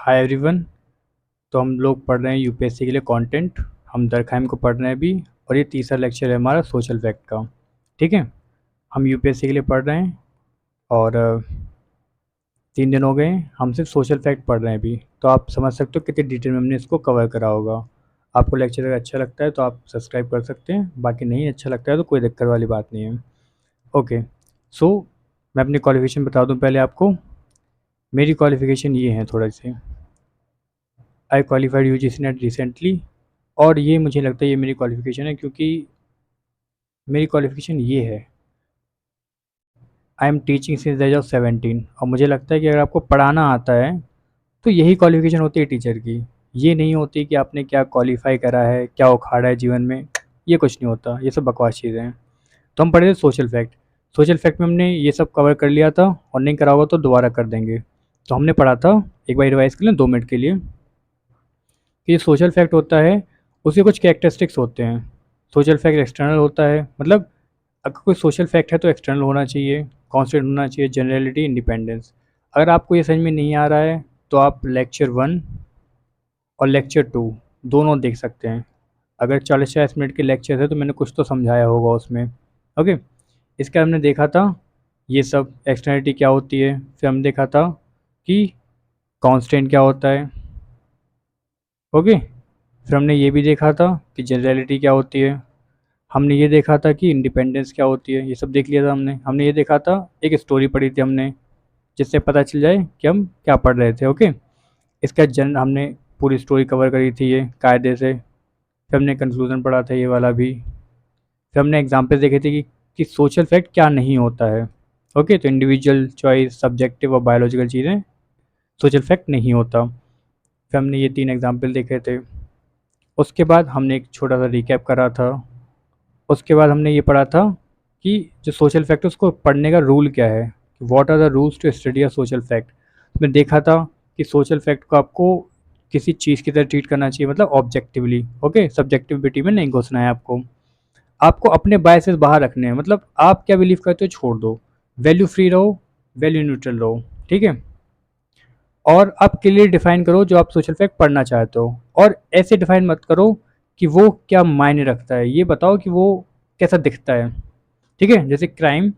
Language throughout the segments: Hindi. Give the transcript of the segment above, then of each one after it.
Hi everyone. तो हम लोग पढ़ रहे हैं यूपीएससी के लिए कंटेंट। हम दरखाइम को पढ़ रहे हैं अभी, और ये तीसरा लेक्चर है हमारा सोशल फैक्ट का। ठीक है, हम यूपीएससी के लिए पढ़ रहे हैं और 3 दिन हो गए हैं, हम सिर्फ सोशल फैक्ट पढ़ रहे हैं अभी। तो आप समझ सकते हो कितनी डिटेल में हमने इसको कवर करा होगा। आपको लेक्चर अगर अच्छा लगता है तो आप सब्सक्राइब कर सकते हैं, बाकी नहीं अच्छा लगता है तो कोई दिक्कत वाली बात नहीं है। ओके, सो मैं अपनी क्वालिफिकेशन बता दूं पहले आपको। मेरी क्वालिफिकेशन ये है थोड़ा सी। I qualified UGC NET recently, और ये मुझे लगता है ये मेरी क्वालिफ़िकेशन है, क्योंकि मेरी क्वालिफ़िकेशन ये है, I am teaching since the age of 17। और मुझे लगता है कि अगर आपको पढ़ाना आता है तो यही क्वालिफ़िकेशन होती है टीचर की। ये नहीं होती कि आपने क्या क्वालिफ़ाई करा है, क्या उखाड़ा है जीवन में, ये कुछ नहीं होता, ये सब बकवास चीज़ें हैं। तो हम पढ़े थे सोशल फैक्ट। सोशल फैक्ट में हमने ये सब कवर कर लिया था, और नहीं करा होगा तो दोबारा कर देंगे। तो हमने पढ़ा था, एक बार रिवाइज़ कर लें 2 मिनट के लिए, कि जो सोशल फैक्ट होता है उसके कुछ कैरेक्टरिस्टिक्स होते हैं। सोशल फैक्ट एक्सटर्नल होता है, मतलब अगर कोई सोशल फैक्ट है तो एक्सटर्नल होना चाहिए, कॉन्स्टेंट होना चाहिए, जनरलिटी, इंडिपेंडेंस। अगर आपको ये समझ में नहीं आ रहा है तो आप लेक्चर 1 और लेक्चर 2 दोनों देख सकते हैं। अगर 40-40 मिनट के लेक्चर है तो मैंने कुछ तो समझाया होगा उसमें। ओके, इसका हमने देखा था ये सब एक्सटर्नलिटी क्या होती है, फिर हमने देखा था कि कांस्टेंट क्या होता है। ओके, फिर हमने ये भी देखा था कि जनरलिटी क्या होती है। हमने ये देखा था कि इंडिपेंडेंस क्या होती है, ये सब देख लिया था हमने। हमने ये देखा था, एक स्टोरी पढ़ी थी हमने, जिससे पता चल जाए कि हम क्या पढ़ रहे थे। ओके, इसका जन हमने पूरी स्टोरी कवर करी थी ये कायदे से। फिर हमने कंक्लूजन पढ़ा था ये वाला भी। फिर हमने एग्जाम्पल देखे थे कि सोशल फैक्ट क्या नहीं होता है। ओके, तो इंडिविजुअल चॉइस, सब्जेक्टिव और बायोलॉजिकल चीज़ें सोशल फैक्ट नहीं होता। फिर हमने ये 3 एग्जाम्पल देखे थे। उसके बाद हमने एक छोटा सा रिकैप करा था। उसके बाद हमने ये पढ़ा था कि जो सोशल फैक्ट है उसको पढ़ने का रूल क्या है, what are the rules to study a social fact. मैं देखा था कि सोशल फैक्ट को आपको किसी चीज़ की तरह ट्रीट करना चाहिए, मतलब ऑब्जेक्टिवली। ओके, सब्जेक्टिविटी में नहीं घुसना है आपको। आपको अपने बायसेस बाहर रखने हैं, मतलब आप क्या बिलीव करते हो छोड़ दो। वैल्यू फ्री रहो, वैल्यू न्यूट्रल रहो। ठीक है, और आप क्लियर डिफाइन करो जो आप सोशल फैक्ट पढ़ना चाहते हो, और ऐसे डिफाइन मत करो कि वो क्या मायने रखता है, ये बताओ कि वो कैसा दिखता है। ठीक है, जैसे क्राइम,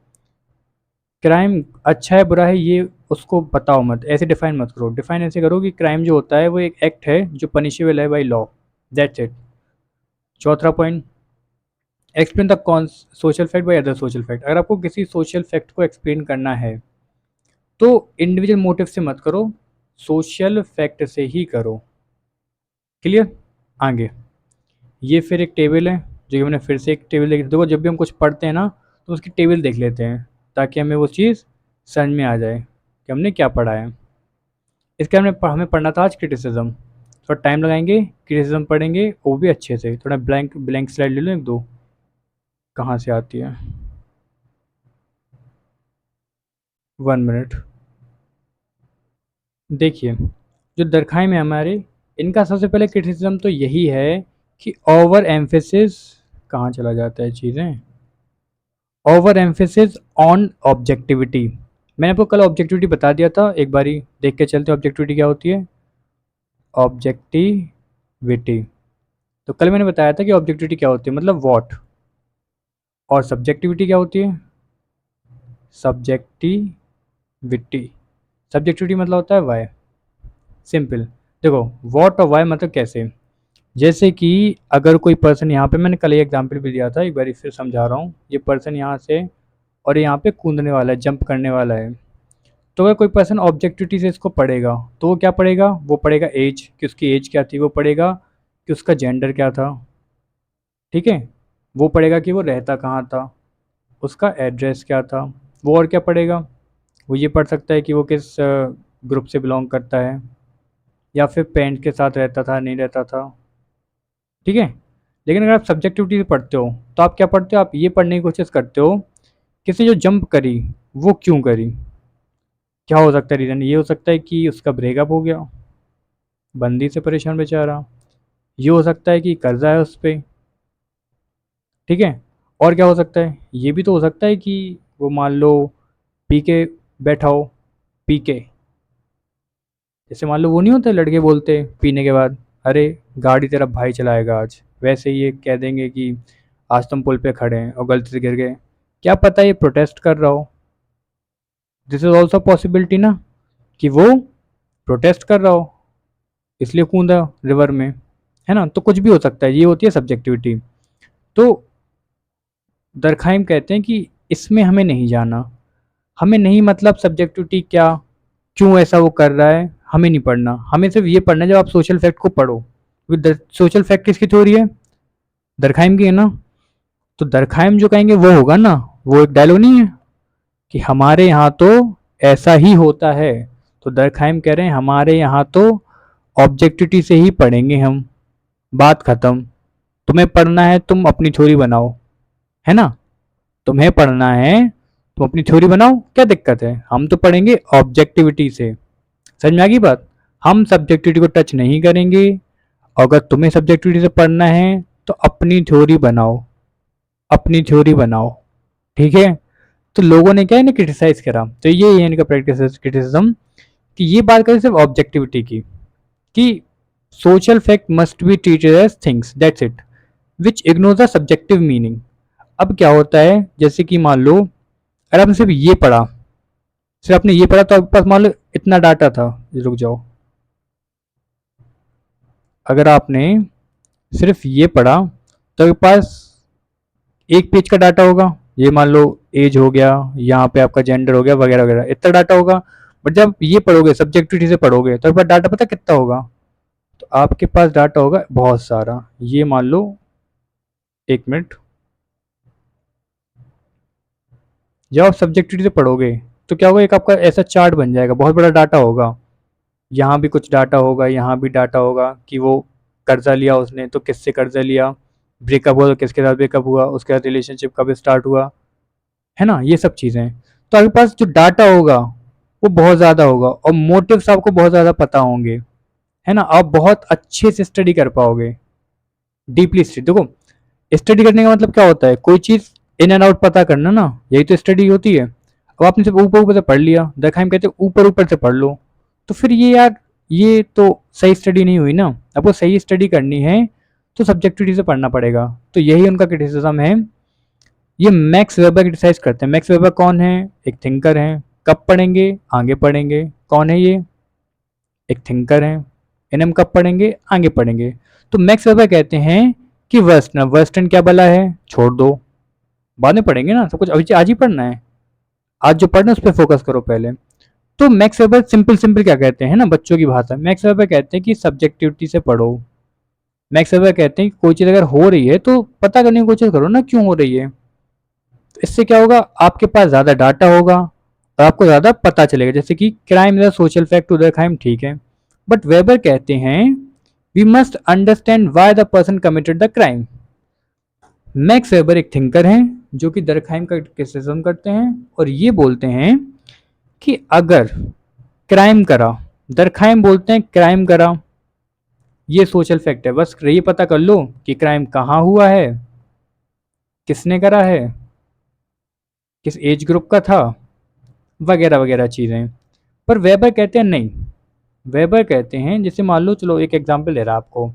क्राइम अच्छा है बुरा है ये उसको बताओ मत, ऐसे डिफाइन मत करो। डिफाइन ऐसे करो कि क्राइम जो होता है वो एक एक्ट है जो पनिशेबल है बाई लॉ। That's it. चौथा point, explain the con social fact by other social fact. अगर आपको किसी सोशल फैक्ट को एक्सप्लेन करना है तो इंडिविजुअल मोटिव से मत करो, सोशल फैक्ट से ही करो। क्लियर? आगे ये फिर एक टेबल है, जो कि मैंने फिर से एक टेबल देख, देखो जब भी हम कुछ पढ़ते हैं ना तो उसकी टेबल देख लेते हैं, ताकि हमें वो चीज़ समझ में आ जाए कि हमने क्या पढ़ा है। इसके हमें पढ़ना था आज क्रिटिसिज्म। थोड़ा टाइम लगाएंगे, क्रिटिसिज्म पढ़ेंगे, वो भी अच्छे से। थोड़ा ब्लैंक ब्लैंक स्लाइड ले लो एक दो, कहाँ से आती है, 1 मिनट। देखिए, जो दरखाए में हमारे, इनका सबसे पहले क्रिटिसिज्म तो यही है कि ओवर एम्फेसिस, कहाँ चला जाता है चीज़ें, ओवर एम्फेसिस ऑन ऑब्जेक्टिविटी। मैंने आपको कल ऑब्जेक्टिविटी बता दिया था, एक बारी देख के चलते ऑब्जेक्टिविटी क्या होती है। ऑब्जेक्टिविटी, तो कल मैंने बताया था कि ऑब्जेक्टिविटी क्या होती है, मतलब व्हाट। और सब्जेक्टिविटी क्या होती है, सब्जेक्टिविटी, सब्जेक्टिविटी मतलब होता है वाई। सिंपल। देखो, व्हाट और वाई मतलब कैसे, जैसे कि अगर कोई पर्सन यहाँ पे, मैंने कल एक एग्जांपल भी दिया था, एक बार फिर समझा रहा हूँ। ये पर्सन यहाँ से और यहाँ पे कूदने वाला है, जंप करने वाला है। तो अगर कोई पर्सन ऑब्जेक्टिविटी से इसको पढ़ेगा तो वो क्या पढ़ेगा, वो पढ़ेगा एज, कि उसकी एज क्या थी, वो पढ़ेगा कि उसका जेंडर क्या था। ठीक है, वो पढ़ेगा कि वो रहता कहाँ था, उसका एड्रेस क्या था। वो और क्या पढ़ेगा, वो ये पढ़ सकता है कि वो किस ग्रुप से बिलोंग करता है, या फिर पेरेंट्स के साथ रहता था नहीं रहता था। ठीक है, लेकिन अगर आप सब्जेक्टिविटी से पढ़ते हो तो आप क्या पढ़ते हो, आप ये पढ़ने की कोशिश करते हो किसी जो जंप करी वो क्यों करी, क्या हो सकता है रीज़न। ये हो सकता है कि उसका ब्रेकअप हो गया, बंदी से परेशान बेचारा। ये हो सकता है कि कर्जा है उस पर। ठीक है, और क्या हो सकता है, ये भी तो हो सकता है कि वो मान लो पी के बैठा हो, पी के, जैसे मान लो वो नहीं होते लड़के बोलते पीने के बाद, अरे गाड़ी तेरा भाई चलाएगा आज, वैसे ही ये कह देंगे कि आज तुम पुल पे खड़े हैं और गलती से गिर गए, क्या पता ये प्रोटेस्ट कर रहा हो। दिस इज ऑल्सो पॉसिबिलिटी ना, कि वो प्रोटेस्ट कर रहा हो इसलिए कूदा रिवर में, है ना। तो कुछ भी हो सकता है, ये होती है सब्जेक्टिविटी। तो दरखाइम कहते हैं कि इसमें हमें नहीं जाना, हमें नहीं मतलब सब्जेक्टिविटी क्या, क्यों ऐसा वो कर रहा है, हमें नहीं पढ़ना। हमें सिर्फ ये पढ़ना है जब आप सोशल फैक्ट को पढ़ो। सोशल फैक्ट किसकी थ्योरी है? दरखाइम की है ना। तो दरखाइम जो कहेंगे वो होगा ना, वो एक डायलॉग नहीं है कि हमारे यहाँ तो ऐसा ही होता है। तो दरखाइम कह रहे हैं हमारे यहाँ तो ऑब्जेक्टिविटी से ही पढ़ेंगे हम, बात खत्म। तुम्हें पढ़ना है तुम अपनी थ्योरी बनाओ, है ना। तुम्हें पढ़ना है तुम अपनी थ्योरी बनाओ, क्या दिक्कत है, हम तो पढ़ेंगे ऑब्जेक्टिविटी से। समझ में आ गई बात? हम सब्जेक्टिविटी को टच नहीं करेंगे। अगर तुम्हें सब्जेक्टिविटी से पढ़ना है तो अपनी थ्योरी बनाओ, अपनी थ्योरी बनाओ, ठीक है। तो लोगों ने क्या है ना क्रिटिसाइज करा, तो ये है इनका प्रैक्टिस क्रिटिसिज्म, कि ये बात करें सिर्फ ऑब्जेक्टिविटी की, कि social fact must be treated as things that's it which ignore the subjective meaning. अब क्या होता है, जैसे कि मान लो अगर आपने सिर्फ ये पढ़ा, सिर्फ आपने ये पढ़ा तो आपके पास मान लो इतना डाटा था, रुक जाओ, अगर आपने सिर्फ ये पढ़ा तो आपके पास एक पेज का डाटा होगा, ये मान लो एज हो गया, यहाँ पे आपका जेंडर हो गया, वगैरह वगैरह, इतना डाटा होगा। बट जब ये पढ़ोगे सब्जेक्टिविटी से पढ़ोगे तो आपके पास डाटा पता कितना होगा? तो आपके पास डाटा होगा बहुत सारा, ये मान लो, एक मिनट, जब आप सब्जेक्टिविटी से पढ़ोगे तो क्या होगा, एक आपका ऐसा चार्ट बन जाएगा, बहुत बड़ा डाटा होगा। यहाँ भी कुछ डाटा होगा, यहाँ भी डाटा होगा कि वो कर्जा लिया उसने तो किससे कर्जा लिया, ब्रेकअप हुआ तो किसके साथ ब्रेकअप हुआ, उसके साथ रिलेशनशिप कब स्टार्ट हुआ, है ना, ये सब चीज़ें। तो आपके पास जो डाटा होगा वो बहुत ज़्यादा होगा और मोटिव्स आपको बहुत ज़्यादा पता होंगे, है ना। आप बहुत अच्छे से स्टडी कर पाओगे, डीपली स्टडी। देखो, स्टडी करने का मतलब क्या होता है, कोई चीज़ इन एंड आउट पता करना ना, यही तो स्टडी होती है। अब आपने सिर्फ ऊपर ऊपर से पढ़ लिया, देखा हम कहते हैं ऊपर ऊपर से पढ़ लो, तो फिर ये यार, ये तो सही स्टडी नहीं हुई ना। आपको सही स्टडी करनी है तो सब्जेक्टिविटी से पढ़ना पड़ेगा। तो यही उनका क्रिटिसिज्म है। ये मैक्स वेबर क्रिटिसाइज करते हैं। मैक्स वेबर कौन है? एक थिंकर हैं। कब पढ़ेंगे? आगे पढ़ेंगे। कौन है ये? एक थिंकर हैं। इन्हें हम कब पढ़ेंगे? आगे पढ़ेंगे। तो मैक्स वेबर कहते हैं कि वर्स्टन, वर्स्टन क्या भला है, छोड़ दो, बाद में पढ़ेंगे ना, सब कुछ अभी आज ही पढ़ना है, आज जो पढ़ना है उस पर फोकस करो पहले। तो मैक्स वेबर सिंपल सिंपल क्या कहते हैं ना, बच्चों की भाषा, मैक्स वेबर कहते हैं कि सब्जेक्टिविटी से पढ़ो। मैक्स वेबर कहते हैं कि कोई चीज़ अगर हो रही है तो पता करने की कोशिश करो ना क्यों हो रही है। तो इससे क्या होगा, आपके पास ज़्यादा डाटा होगा और आपको ज़्यादा पता चलेगा। जैसे कि crime is a social fact to the crime, ठीक है, बट वेबर कहते हैं we must understand why the person committed the crime. Max Weber एक थिंकर हैं जो कि दरखाइम का क्रिटिसिज्म करते हैं और ये बोलते हैं कि अगर क्राइम करा, दरखाइम बोलते हैं क्राइम करा, ये सोशल फैक्ट है, बस ये पता कर लो कि क्राइम कहाँ हुआ है, किसने करा है, किस एज ग्रुप का था, वगैरह वगैरह चीज़ें। पर वेबर कहते हैं नहीं, वेबर कहते हैं, जैसे मान लो, चलो एक एग्जांपल दे रहा आपको।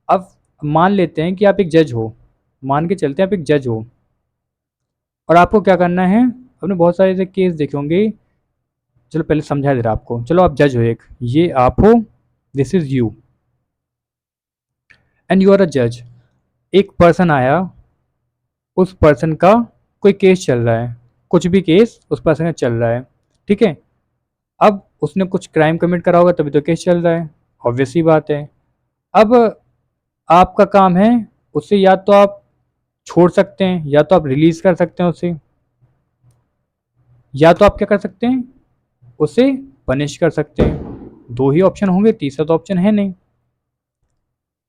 अब मान लेते हैं कि आप एक जज हो, मान के चलते हैं आप एक जज हो और आपको क्या करना है, आपने बहुत सारे ऐसे केस देखे होंगे, चलो पहले समझा दे रहा आपको। चलो आप जज हो, एक ये आप हो, this is you and you are a जज। एक पर्सन आया, उस पर्सन का कोई केस चल रहा है, कुछ भी केस उस पर्सन का चल रहा है, ठीक है। अब उसने कुछ क्राइम कमिट करा होगा तभी तो केस चल रहा है, ऑब्वियस सी बात है। अब आपका काम है उसे या तो आप छोड़ सकते हैं या तो आप रिलीज कर सकते हैं उसे, या तो आप क्या कर सकते हैं, उसे पनिश कर सकते हैं। दो ही ऑप्शन होंगे, तीसरा तो ऑप्शन है नहीं।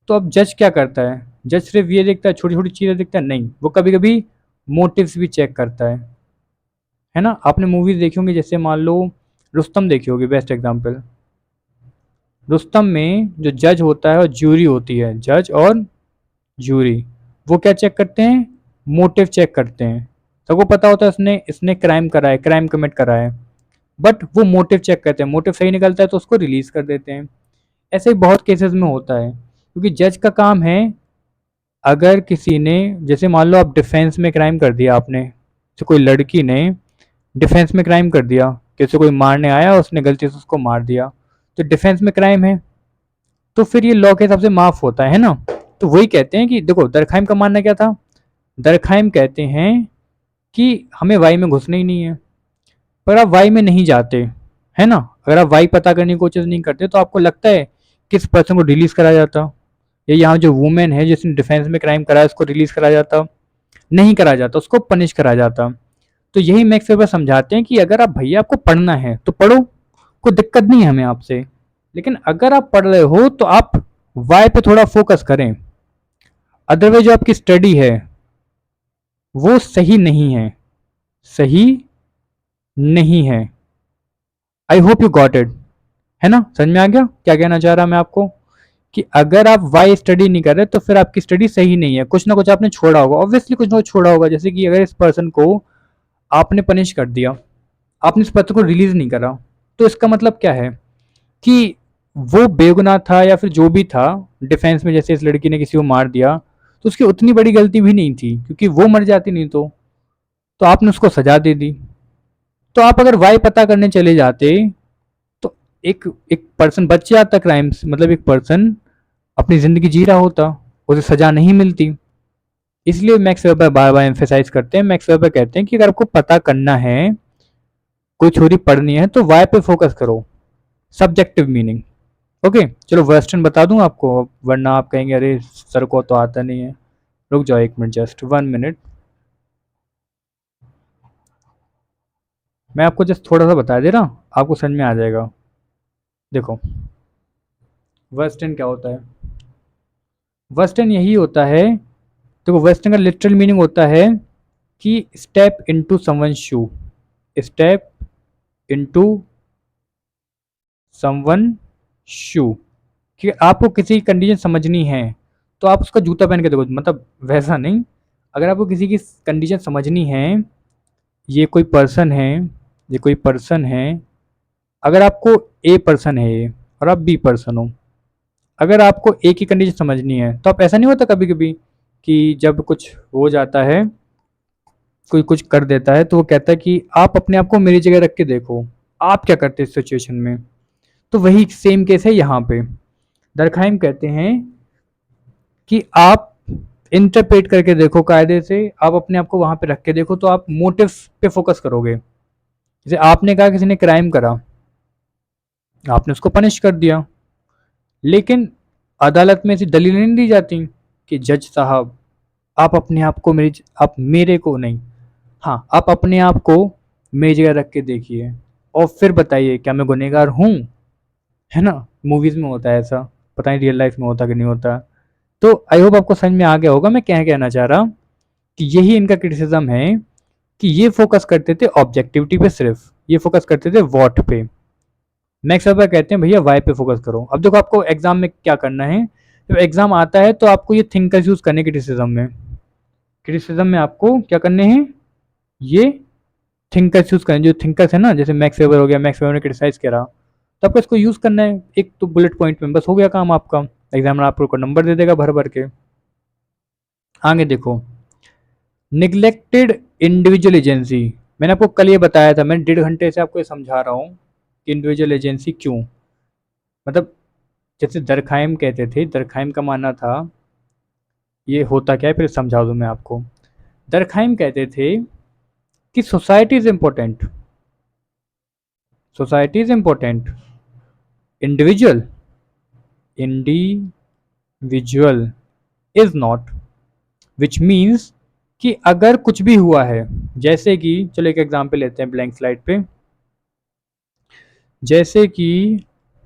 तो अब जज क्या करता है, जज सिर्फ ये देखता है, छोटी छोटी चीज़ें देखता है, नहीं, वो कभी कभी मोटिव्स भी चेक करता है ना। आपने मूवीज देखी होंगी, जैसे मान लो रुस्तम देखी होगी, बेस्ट एग्जांपल। रुस्तम में जो जज होता है और ज्यूरी होती है, जज और ज्यूरी, वो क्या चेक करते हैं, मोटिव चेक करते हैं। सबको पता होता है इसने इसने क्राइम करा है, क्राइम कमिट करा है, बट वो मोटिव चेक करते हैं, मोटिव सही निकलता है तो उसको रिलीज कर देते हैं। ऐसे ही बहुत केसेस में होता है, क्योंकि जज का काम है, अगर किसी ने, जैसे मान लो आप डिफेंस में क्राइम कर दिया आपने, तो कोई लड़की ने डिफेंस में क्राइम कर दिया, किसी कोई मारने आया उसने गलती से उसको मार दिया, तो डिफेंस में क्राइम है, तो फिर ये लॉ के हिसाब से माफ होता है ना। तो वही कहते हैं कि देखो दरखाइम का मानना क्या था, दरखाइम कहते हैं कि हमें वाई में घुसना ही नहीं है, पर आप वाई में नहीं जाते, है ना, अगर आप वाई पता करने की कोशिश नहीं करते तो आपको लगता है किस पर्सन को रिलीज करा जाता, या यहाँ जो वुमेन है जिसने डिफेंस में क्राइम करा है उसको रिलीज करा जाता, नहीं करा जाता, उसको पनिश करा जाता। तो यही मैक्स वेबर समझाते हैं कि अगर आप, भैया आपको पढ़ना है तो पढ़ो, कोई दिक्कत नहीं है हमें आपसे, लेकिन अगर आप पढ़ रहे हो तो आप वाई पे थोड़ा फोकस करें, अदरवाइज जो आपकी स्टडी है वो सही नहीं है, सही नहीं है। I hope you got it, है ना, समझ में आ गया क्या कहना चाह रहा मैं आपको, कि अगर आप वाई स्टडी नहीं कर रहे तो फिर आपकी स्टडी सही नहीं है, कुछ ना कुछ आपने छोड़ा होगा, ऑब्वियसली कुछ ना कुछ छोड़ा होगा। जैसे कि अगर इस पर्सन को आपने पनिश कर दिया, आपने इस पर्सन को रिलीज नहीं करा, तो इसका मतलब क्या है कि वो बेगुनाह था, या फिर जो भी था डिफेंस में, जैसे इस लड़की ने किसी को मार दिया, तो उसकी उतनी बड़ी गलती भी नहीं थी, क्योंकि वो मर जाती नहीं तो आपने उसको सजा दे दी। तो आप अगर वाई पता करने चले जाते तो एक एक पर्सन बच जाता क्राइम से, मतलब एक पर्सन अपनी जिंदगी जी रहा होता, उसे सजा नहीं मिलती। इसलिए मैक्स वेबर बार बार एम्फेसाइज करते हैं, मैक्स वेबर कहते हैं कि अगर आपको पता करना है, कोई थ्योरी पढ़नी है, तो वाई पे फोकस करो, सब्जेक्टिव मीनिंग। ओके, चलो वेस्टर्न बता दूं आपको, वरना आप कहेंगे अरे सर को तो आता नहीं है। रुक जाओ एक मिनट, जस्ट 1 मिनट, मैं आपको जस्ट थोड़ा सा बता दे रहा हूँ, आपको समझ में आ जाएगा। देखो वेस्टर्न क्या होता है, वेस्टर्न यही होता है, देखो वेस्टर्न का लिटरल मीनिंग होता है कि स्टेप इनटू समवन शू, स्टेप इनटू समवन शू, कि आपको किसी की कंडीशन समझनी है तो आप उसका जूता पहन के देखो, मतलब वैसा नहीं, अगर आपको किसी की कंडीशन समझनी है, ये कोई पर्सन है, ये कोई पर्सन है, अगर आपको ए पर्सन है ये और आप बी पर्सन हो, अगर आपको ए की कंडीशन समझनी है तो आप, ऐसा नहीं होता कभी कभी कि जब कुछ हो जाता है, कोई कुछ कर देता है तो वो कहता है कि आप अपने आप को मेरी जगह रख के देखो, आप क्या करते इस सिचुएशन में। तो वही सेम केस है यहाँ पे, दरखाइम कहते हैं कि आप इंटरप्रेट करके देखो, कायदे से आप अपने आप को वहां पे रख के देखो, तो आप मोटिव पे फोकस करोगे। जैसे आपने कहा किसी ने क्राइम करा, आपने उसको पनिश कर दिया, लेकिन अदालत में ऐसी दलीलें नहीं दी जाती कि जज साहब आप अपने आप को मेरी, आप मेरे को नहीं, हाँ आप अपने आप को मेरी जगह रख के देखिए और फिर बताइए क्या मैं गुनहगार हूँ, है ना। मूवीज में होता है ऐसा, पता नहीं रियल लाइफ में होता कि नहीं होता। तो आई होप आपको समझ में आ गया होगा मैं क्या कहना चाह रहा, कि यही इनका क्रिटिसिज्म है, कि ये फोकस करते थे ऑब्जेक्टिविटी पे, सिर्फ ये फोकस करते थे वॉट पे। नेक्स्ट बार कहते हैं भैया वाई पे फोकस करो। अब देखो आपको एग्जाम में क्या करना है, जब एग्जाम आता है तो आपको ये थिंकर्स यूज करने क्रिटिसिज्म में, क्रिटिसिज्म में आपको क्या करने हैं, ये थिंकर्स यूज करने, जो थिंकर्स है ना, जैसे मैक्स वेबर हो गया, मैक्स वेबर ने क्रिटिसाइज करा, तो आपको इसको यूज करना है एक तो बुलेट पॉइंट में, बस हो गया काम आपका, एग्जामिनर आपको नंबर दे देगा भर भर के। आगे देखो, निग्लेक्टेड इंडिविजुअल एजेंसी, मैंने आपको कल ये बताया था, मैंने 1.5 घंटे से आपको ये समझा रहा हूँ कि इंडिविजुअल एजेंसी क्यों, मतलब जैसे दरखाइम कहते थे, दरखाइम का मानना था, ये होता क्या है फिर समझा दूँ मैं आपको। दरखाइम कहते थे कि society is important, society is important, individual, individual is not, which means कि अगर कुछ भी हुआ है, जैसे कि चलो एक एग्जांपल लेते हैं ब्लैंक स्लाइड पे, जैसे कि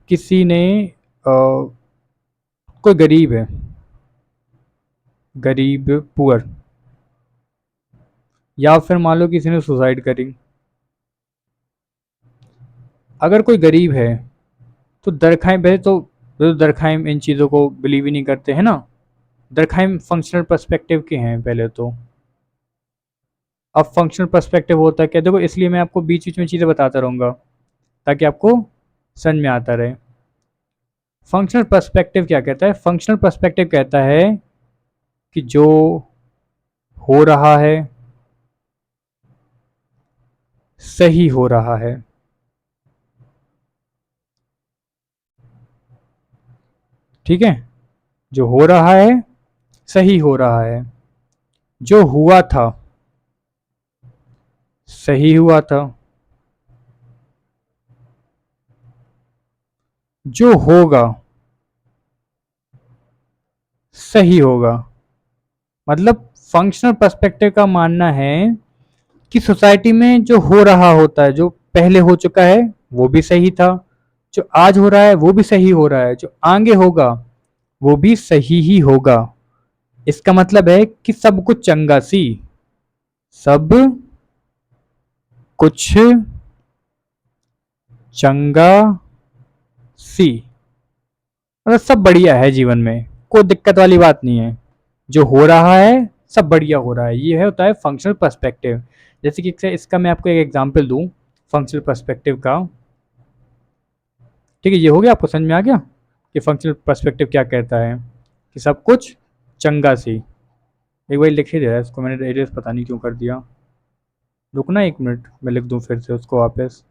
किसी ने कोई गरीब है, गरीब पुअर, या फिर मान लो किसी ने सुसाइड करी, अगर कोई गरीब है तो दरखाइम, पहले तो दरखाइम इन चीज़ों को बिलीव ही नहीं करते हैं ना, दरखाइम फंक्शनल पर्सपेक्टिव के हैं पहले तो। अब फंक्शनल पर्सपेक्टिव होता है क्या, देखो इसलिए मैं आपको बीच बीच में चीज़ें बताता रहूँगा, ताकि आपको समझ में आता रहे। फंक्शनल पर्सपेक्टिव क्या कहता है? फंक्शनल पर्सपेक्टिव कहता है कि जो हो रहा है सही हो रहा है। ठीक है, जो हो रहा है सही हो रहा है, जो हुआ था सही हुआ था, जो होगा सही होगा। मतलब फंक्शनल पर्सपेक्टिव का मानना है कि सोसाइटी में जो हो रहा होता है, जो पहले हो चुका है वो भी सही था, जो आज हो रहा है वो भी सही हो रहा है, जो आगे होगा वो भी सही ही होगा। इसका मतलब है कि सब कुछ चंगा सी, सब कुछ चंगा सी, मतलब सब बढ़िया है जीवन में, कोई दिक्कत वाली बात नहीं है। जो हो रहा है सब बढ़िया हो रहा है, ये है होता है फंक्शनल पर्सपेक्टिव। जैसे कि इसका मैं आपको एक एग्जांपल दूं फंक्शनल पर्सपेक्टिव का। ठीक है, ये हो गया, आपको समझ में आ गया कि फंक्शनल पर्सपेक्टिव क्या कहता है, कि सब कुछ चंगा सी। एक बार लिख ही दे रहा है इसको, मैंने एरियस पता नहीं क्यों कर दिया। रुकना एक मिनट, मैं लिख दूं फिर से उसको वापस।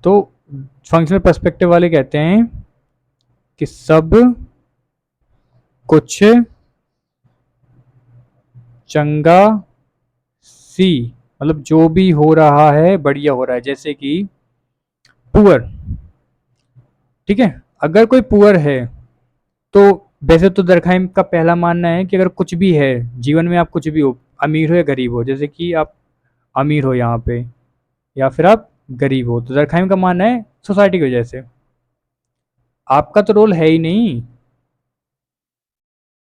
तो फंक्शनल पर्सपेक्टिव वाले कहते हैं कि सब कुछ चंगा सी, मतलब जो भी हो रहा है बढ़िया हो रहा है। जैसे कि पुअर, ठीक है, अगर कोई पुअर है तो वैसे तो दरखाइम का पहला मानना है कि अगर कुछ भी है जीवन में, आप कुछ भी हो, अमीर हो या गरीब हो, जैसे कि आप अमीर हो यहाँ पे या फिर आप गरीब हो, तो दरखाइम का मानना है सोसाइटी की वजह से। आपका तो रोल है ही नहीं,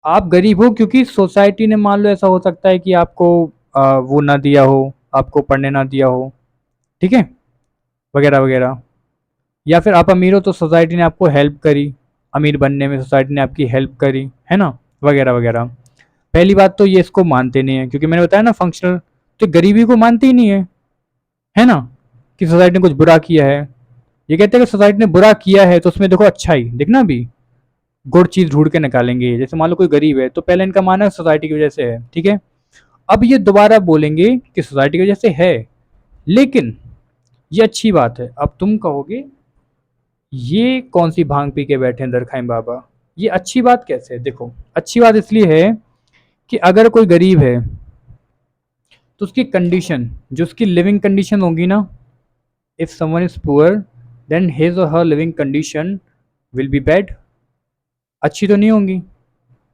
आप गरीब हो क्योंकि सोसाइटी ने, मान लो ऐसा हो सकता है कि आपको वो ना दिया हो, आपको पढ़ने ना दिया हो, ठीक है, वगैरह वगैरह। या फिर आप अमीर हो तो सोसाइटी ने आपको हेल्प करी, अमीर बनने में सोसाइटी ने आपकी हेल्प करी, है ना, वगैरह वगैरह। पहली बात तो ये इसको मानते नहीं है, क्योंकि मैंने बताया ना फंक्शनल, तो गरीबी को मानते ही नहीं है ना, कि सोसाइटी ने कुछ बुरा किया है। ये कहते हैं कि सोसाइटी ने बुरा किया है तो उसमें देखो अच्छाई देखना, भी गुड चीज ढूंढ के निकालेंगे। जैसे मान लो कोई गरीब है तो पहले इनका मानना है सोसाइटी की वजह से है, ठीक है। अब ये दोबारा बोलेंगे कि सोसाइटी की वजह से है, लेकिन ये अच्छी बात है। अब तुम कहोगे ये कौन सी भांग पी के बैठे हैं दरखाइम बाबा, ये अच्छी बात कैसे है? देखो, अच्छी बात इसलिए है कि अगर कोई गरीब है तो उसकी कंडीशन, जो उसकी लिविंग कंडीशन होगी ना, if someone is poor then his और her living condition will be bad, अच्छी तो नहीं होंगी,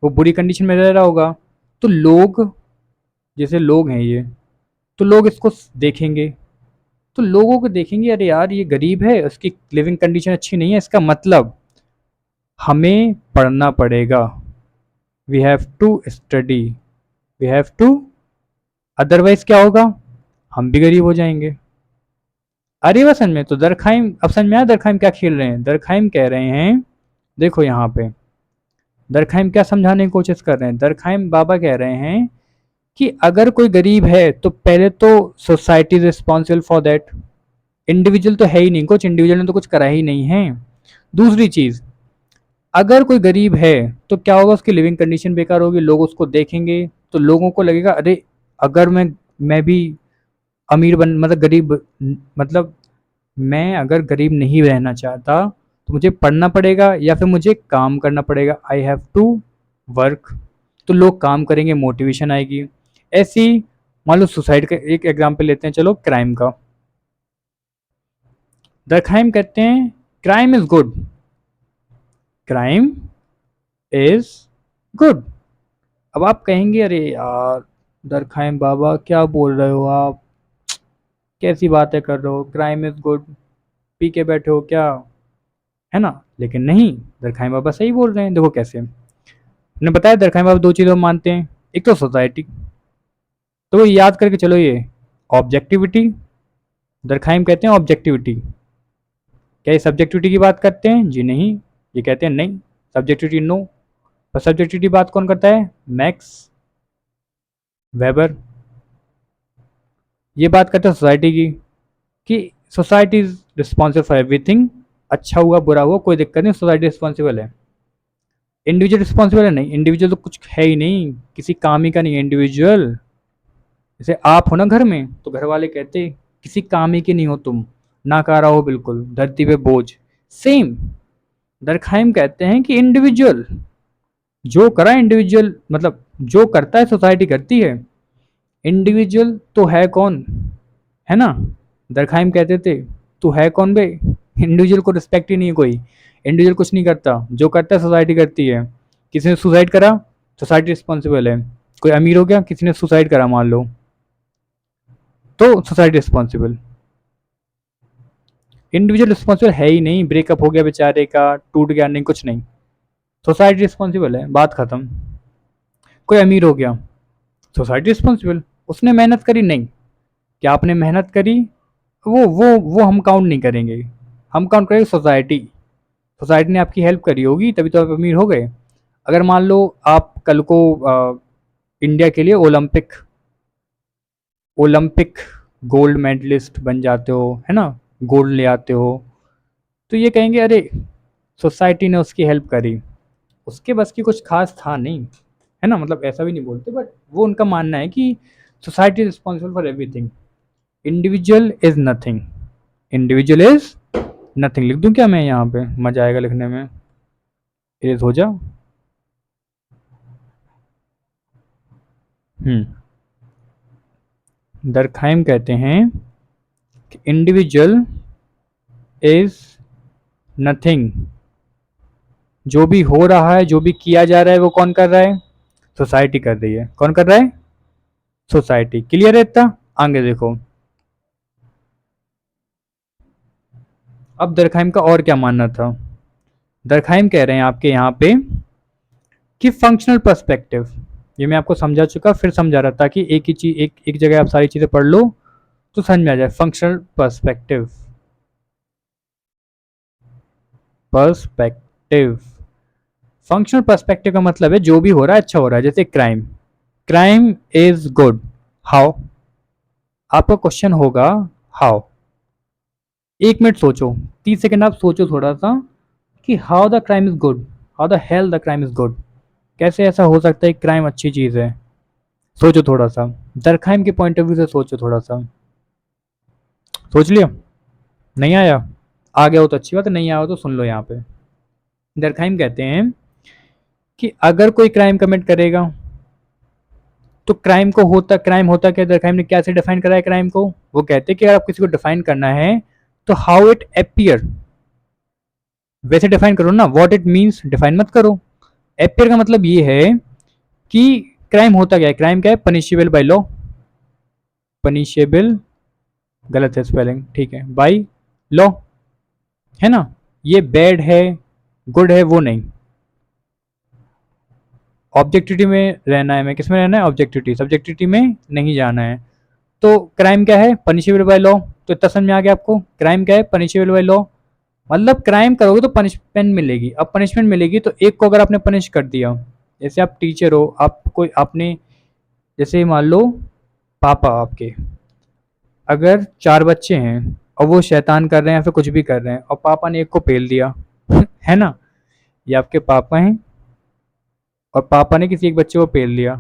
वो बुरी कंडीशन में रह रहा होगा। तो लोग, जैसे लोग हैं ये, तो लोग इसको देखेंगे, तो लोगों को देखेंगे अरे यार ये गरीब है, उसकी लिविंग कंडीशन अच्छी नहीं है, इसका मतलब हमें पढ़ना पड़ेगा, we have to study, we have to, otherwise क्या होगा, हम भी गरीब हो जाएंगे। अरे वह समझ में, तो दरखाइम, अब समझ में आया दरखाइम क्या खेल रहे हैं? दरखाइम कह रहे हैं, देखो यहाँ पे दरखाइम क्या समझाने की कोशिश कर रहे हैं। दरखाइम बाबा कह रहे हैं कि अगर कोई गरीब है तो पहले तो society is responsible for that, individual तो है ही नहीं, कुछ इंडिविजुअल ने तो कुछ करा ही नहीं है। दूसरी चीज, अगर कोई गरीब है तो क्या होगा, उसकी लिविंग कंडीशन बेकार होगी, लोग उसको देखेंगे तो लोगों को लगेगा अरे अगर मैं भी अमीर बन, मतलब गरीब, मतलब मैं अगर गरीब नहीं रहना चाहता तो मुझे पढ़ना पड़ेगा या फिर मुझे काम करना पड़ेगा, आई हैव टू वर्क। तो लोग काम करेंगे, मोटिवेशन आएगी। ऐसी, मान लो सुसाइड का एक एग्जाम्पल लेते हैं, चलो क्राइम का। दरखाइम कहते हैं crime is good, crime is good. अब आप कहेंगे अरे यार दरखाइम बाबा क्या बोल रहे हो आप, कैसी बातें कर रहे हो, क्राइम इज गुड, पी के बैठे हो क्या, है ना। लेकिन नहीं, दरखाइम बाबा सही बोल रहे हैं। देखो कैसे, मैंने बताया दरखाइम बाबा दो चीज़ों में मानते हैं, एक तो सोसाइटी, तो वो याद करके चलो, ये ऑब्जेक्टिविटी, दरखाइम कहते हैं ऑब्जेक्टिविटी। क्या ये सब्जेक्टिविटी की बात करते हैं? जी नहीं, ये कहते हैं नहीं, सब्जेक्टिविटी नो। पर सब्जेक्टिविटी बात कौन करता है? Max weber. ये बात करते हैं सोसाइटी की, कि society is responsible for everything. अच्छा हुआ बुरा हुआ कोई दिक्कत नहीं, सोसाइटी रिस्पॉन्सिबल है। इंडिविजुअल रिस्पॉन्सिबल है नहीं, इंडिविजुअल तो कुछ है ही नहीं, किसी काम ही का नहीं है इंडिविजुअल। जैसे आप हो ना घर में, तो घर वाले कहते किसी काम ही के नहीं हो तुम, नाकारा हो बिल्कुल, धरती पे बोझ। सेम दरखाइम कहते हैं कि इंडिविजुअल जो करा, इंडिविजुअल मतलब जो करता है सोसाइटी करती है, इंडिविजुअल तो है कौन, है ना। दरखाइम कहते थे तू है कौन बे, इंडिविजुअल को रिस्पेक्ट ही नहीं है कोई, इंडिविजुअल कुछ नहीं करता, जो करता है सोसाइटी करती है। किसी ने सुसाइड करा, सोसाइटी रिस्पॉन्सिबल है। कोई अमीर हो गया, किसी ने सुसाइड करा मान लो, तो सोसाइटी रिस्पॉन्सिबल। इंडिविजुअल रिस्पॉन्सिबल है ही नहीं, ब्रेकअप हो गया बेचारे का, टूट गया, नहीं कुछ नहीं, सोसाइटी रिस्पॉन्सिबल है, बात खत्म। कोई अमीर हो गया, सोसाइटी रिस्पॉन्सिबल, उसने मेहनत करी नहीं, क्या आपने मेहनत करी, वो हम काउंट नहीं करेंगे, हम काउंट करेंगे सोसाइटी। सोसाइटी ने आपकी हेल्प करी होगी तभी तो आप अमीर हो गए। अगर मान लो आप कल को इंडिया के लिए ओलंपिक ओलंपिक गोल्ड मेडलिस्ट बन जाते हो, है ना, गोल्ड ले आते हो, तो ये कहेंगे अरे सोसाइटी ने उसकी हेल्प करी, उसके बस की कुछ खास था नहीं, है ना, मतलब ऐसा भी नहीं बोलते, बट वो उनका मानना है कि society is responsible for everything, individual is nothing, individual is nothing. लिख दूं क्या मैं यहाँ पे, मजा आएगा लिखने में, इरेज हो जा। दरखाइम कहते हैं कि इंडिविजुअल इज नथिंग, जो भी हो रहा है, जो भी किया जा रहा है, वो कौन कर रहा है, सोसाइटी कर रही है। कौन कर रहा है, सोसाइटी। क्लियर है इतना, आगे देखो। अब दरखाइम का और क्या मानना था। दरखाइम कह रहे हैं आपके यहाँ पे कि फंक्शनल पर्सपेक्टिव, ये मैं आपको समझा चुका, फिर समझा रहा था कि एक ही चीज, एक जगह आप सारी चीजें पढ़ लो तो समझ में आ जाए। Functional perspective, perspective functional perspective का मतलब है जो भी हो रहा है अच्छा हो रहा है। जैसे crime, crime is good, how, आपका क्वेश्चन होगा हाउ। 1 मिनट सोचो, 30 सेकंड आप सोचो थोड़ा सा कि how the crime is good, how the hell the crime is good, कैसे ऐसा हो सकता है क्राइम अच्छी चीज है। सोचो थोड़ा सा, दरखाइम के पॉइंट ऑफ व्यू से सोचो थोड़ा सा। सोच लिया, नहीं आया, आ गया हो तो अच्छी बात है, नहीं आया हो तो सुन लो। यहाँ पे दरखाइम कहते हैं कि अगर कोई क्राइम कमिट करेगा तो क्राइम होता क्या, दरखाइम ने क्या से डिफाइन करा है क्राइम को। वो कहते हैं कि अगर आप किसी को डिफाइन करना है तो हाउ इट अपियर, वैसे डिफाइन करो ना, व्हाट इट मीन्स डिफाइन मत करो। अपियर का मतलब ये है कि क्राइम होता क्या है, क्राइम क्या है, पनिशेबल बाय लॉ, पनिशेबल, गलत है स्पेलिंग, ठीक है, बाय लॉ, है ना। ये बैड है, गुड है, वो नहीं, ऑब्जेक्टिविटी में रहना है, मैं किस में रहना है, ऑब्जेक्टिविटी, सब्जेक्टिविटी में नहीं जाना है। तो क्राइम क्या है, पनिशेबल बाय लॉ, तो इतना समझ में आ गया आपको, क्राइम क्या है, पनिशेबल बाय लॉ, मतलब क्राइम करोगे तो पनिशमेंट मिलेगी। अब पनिशमेंट मिलेगी तो एक को अगर आपने पनिश कर दिया, जैसे आप टीचर हो, आप कोई आपने, जैसे मान लो पापा आपके, अगर 4 बच्चे हैं और वो शैतान कर रहे हैं या फिर कुछ भी कर रहे हैं और पापा ने एक को पेल दिया है ना, ये आपके पापा हैं और पापा ने किसी एक बच्चे को पेल दिया,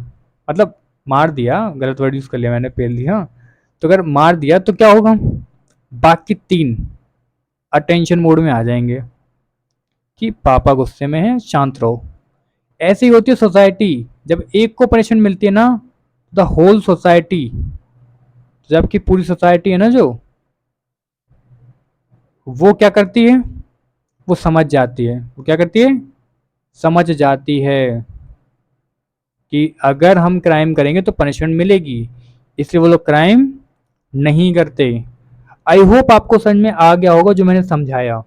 मतलब मार दिया, गलत वर्ड यूज कर लिया मैंने, पेल दिया। तो अगर मार दिया तो क्या होगा, बाकी 3 अटेंशन मोड में आ जाएंगे कि पापा गुस्से में है, शांत रहो। ऐसी होती है सोसाइटी, जब एक को पनिशमेंट मिलती है ना, द होल सोसाइटी, जबकि पूरी सोसाइटी है ना जो, वो क्या करती है, वो समझ जाती है, वो क्या करती है, समझ जाती है कि अगर हम क्राइम करेंगे तो पनिशमेंट मिलेगी, इसलिए वो लोग क्राइम नहीं करते। आई होप आपको समझ में आ गया होगा जो मैंने समझाया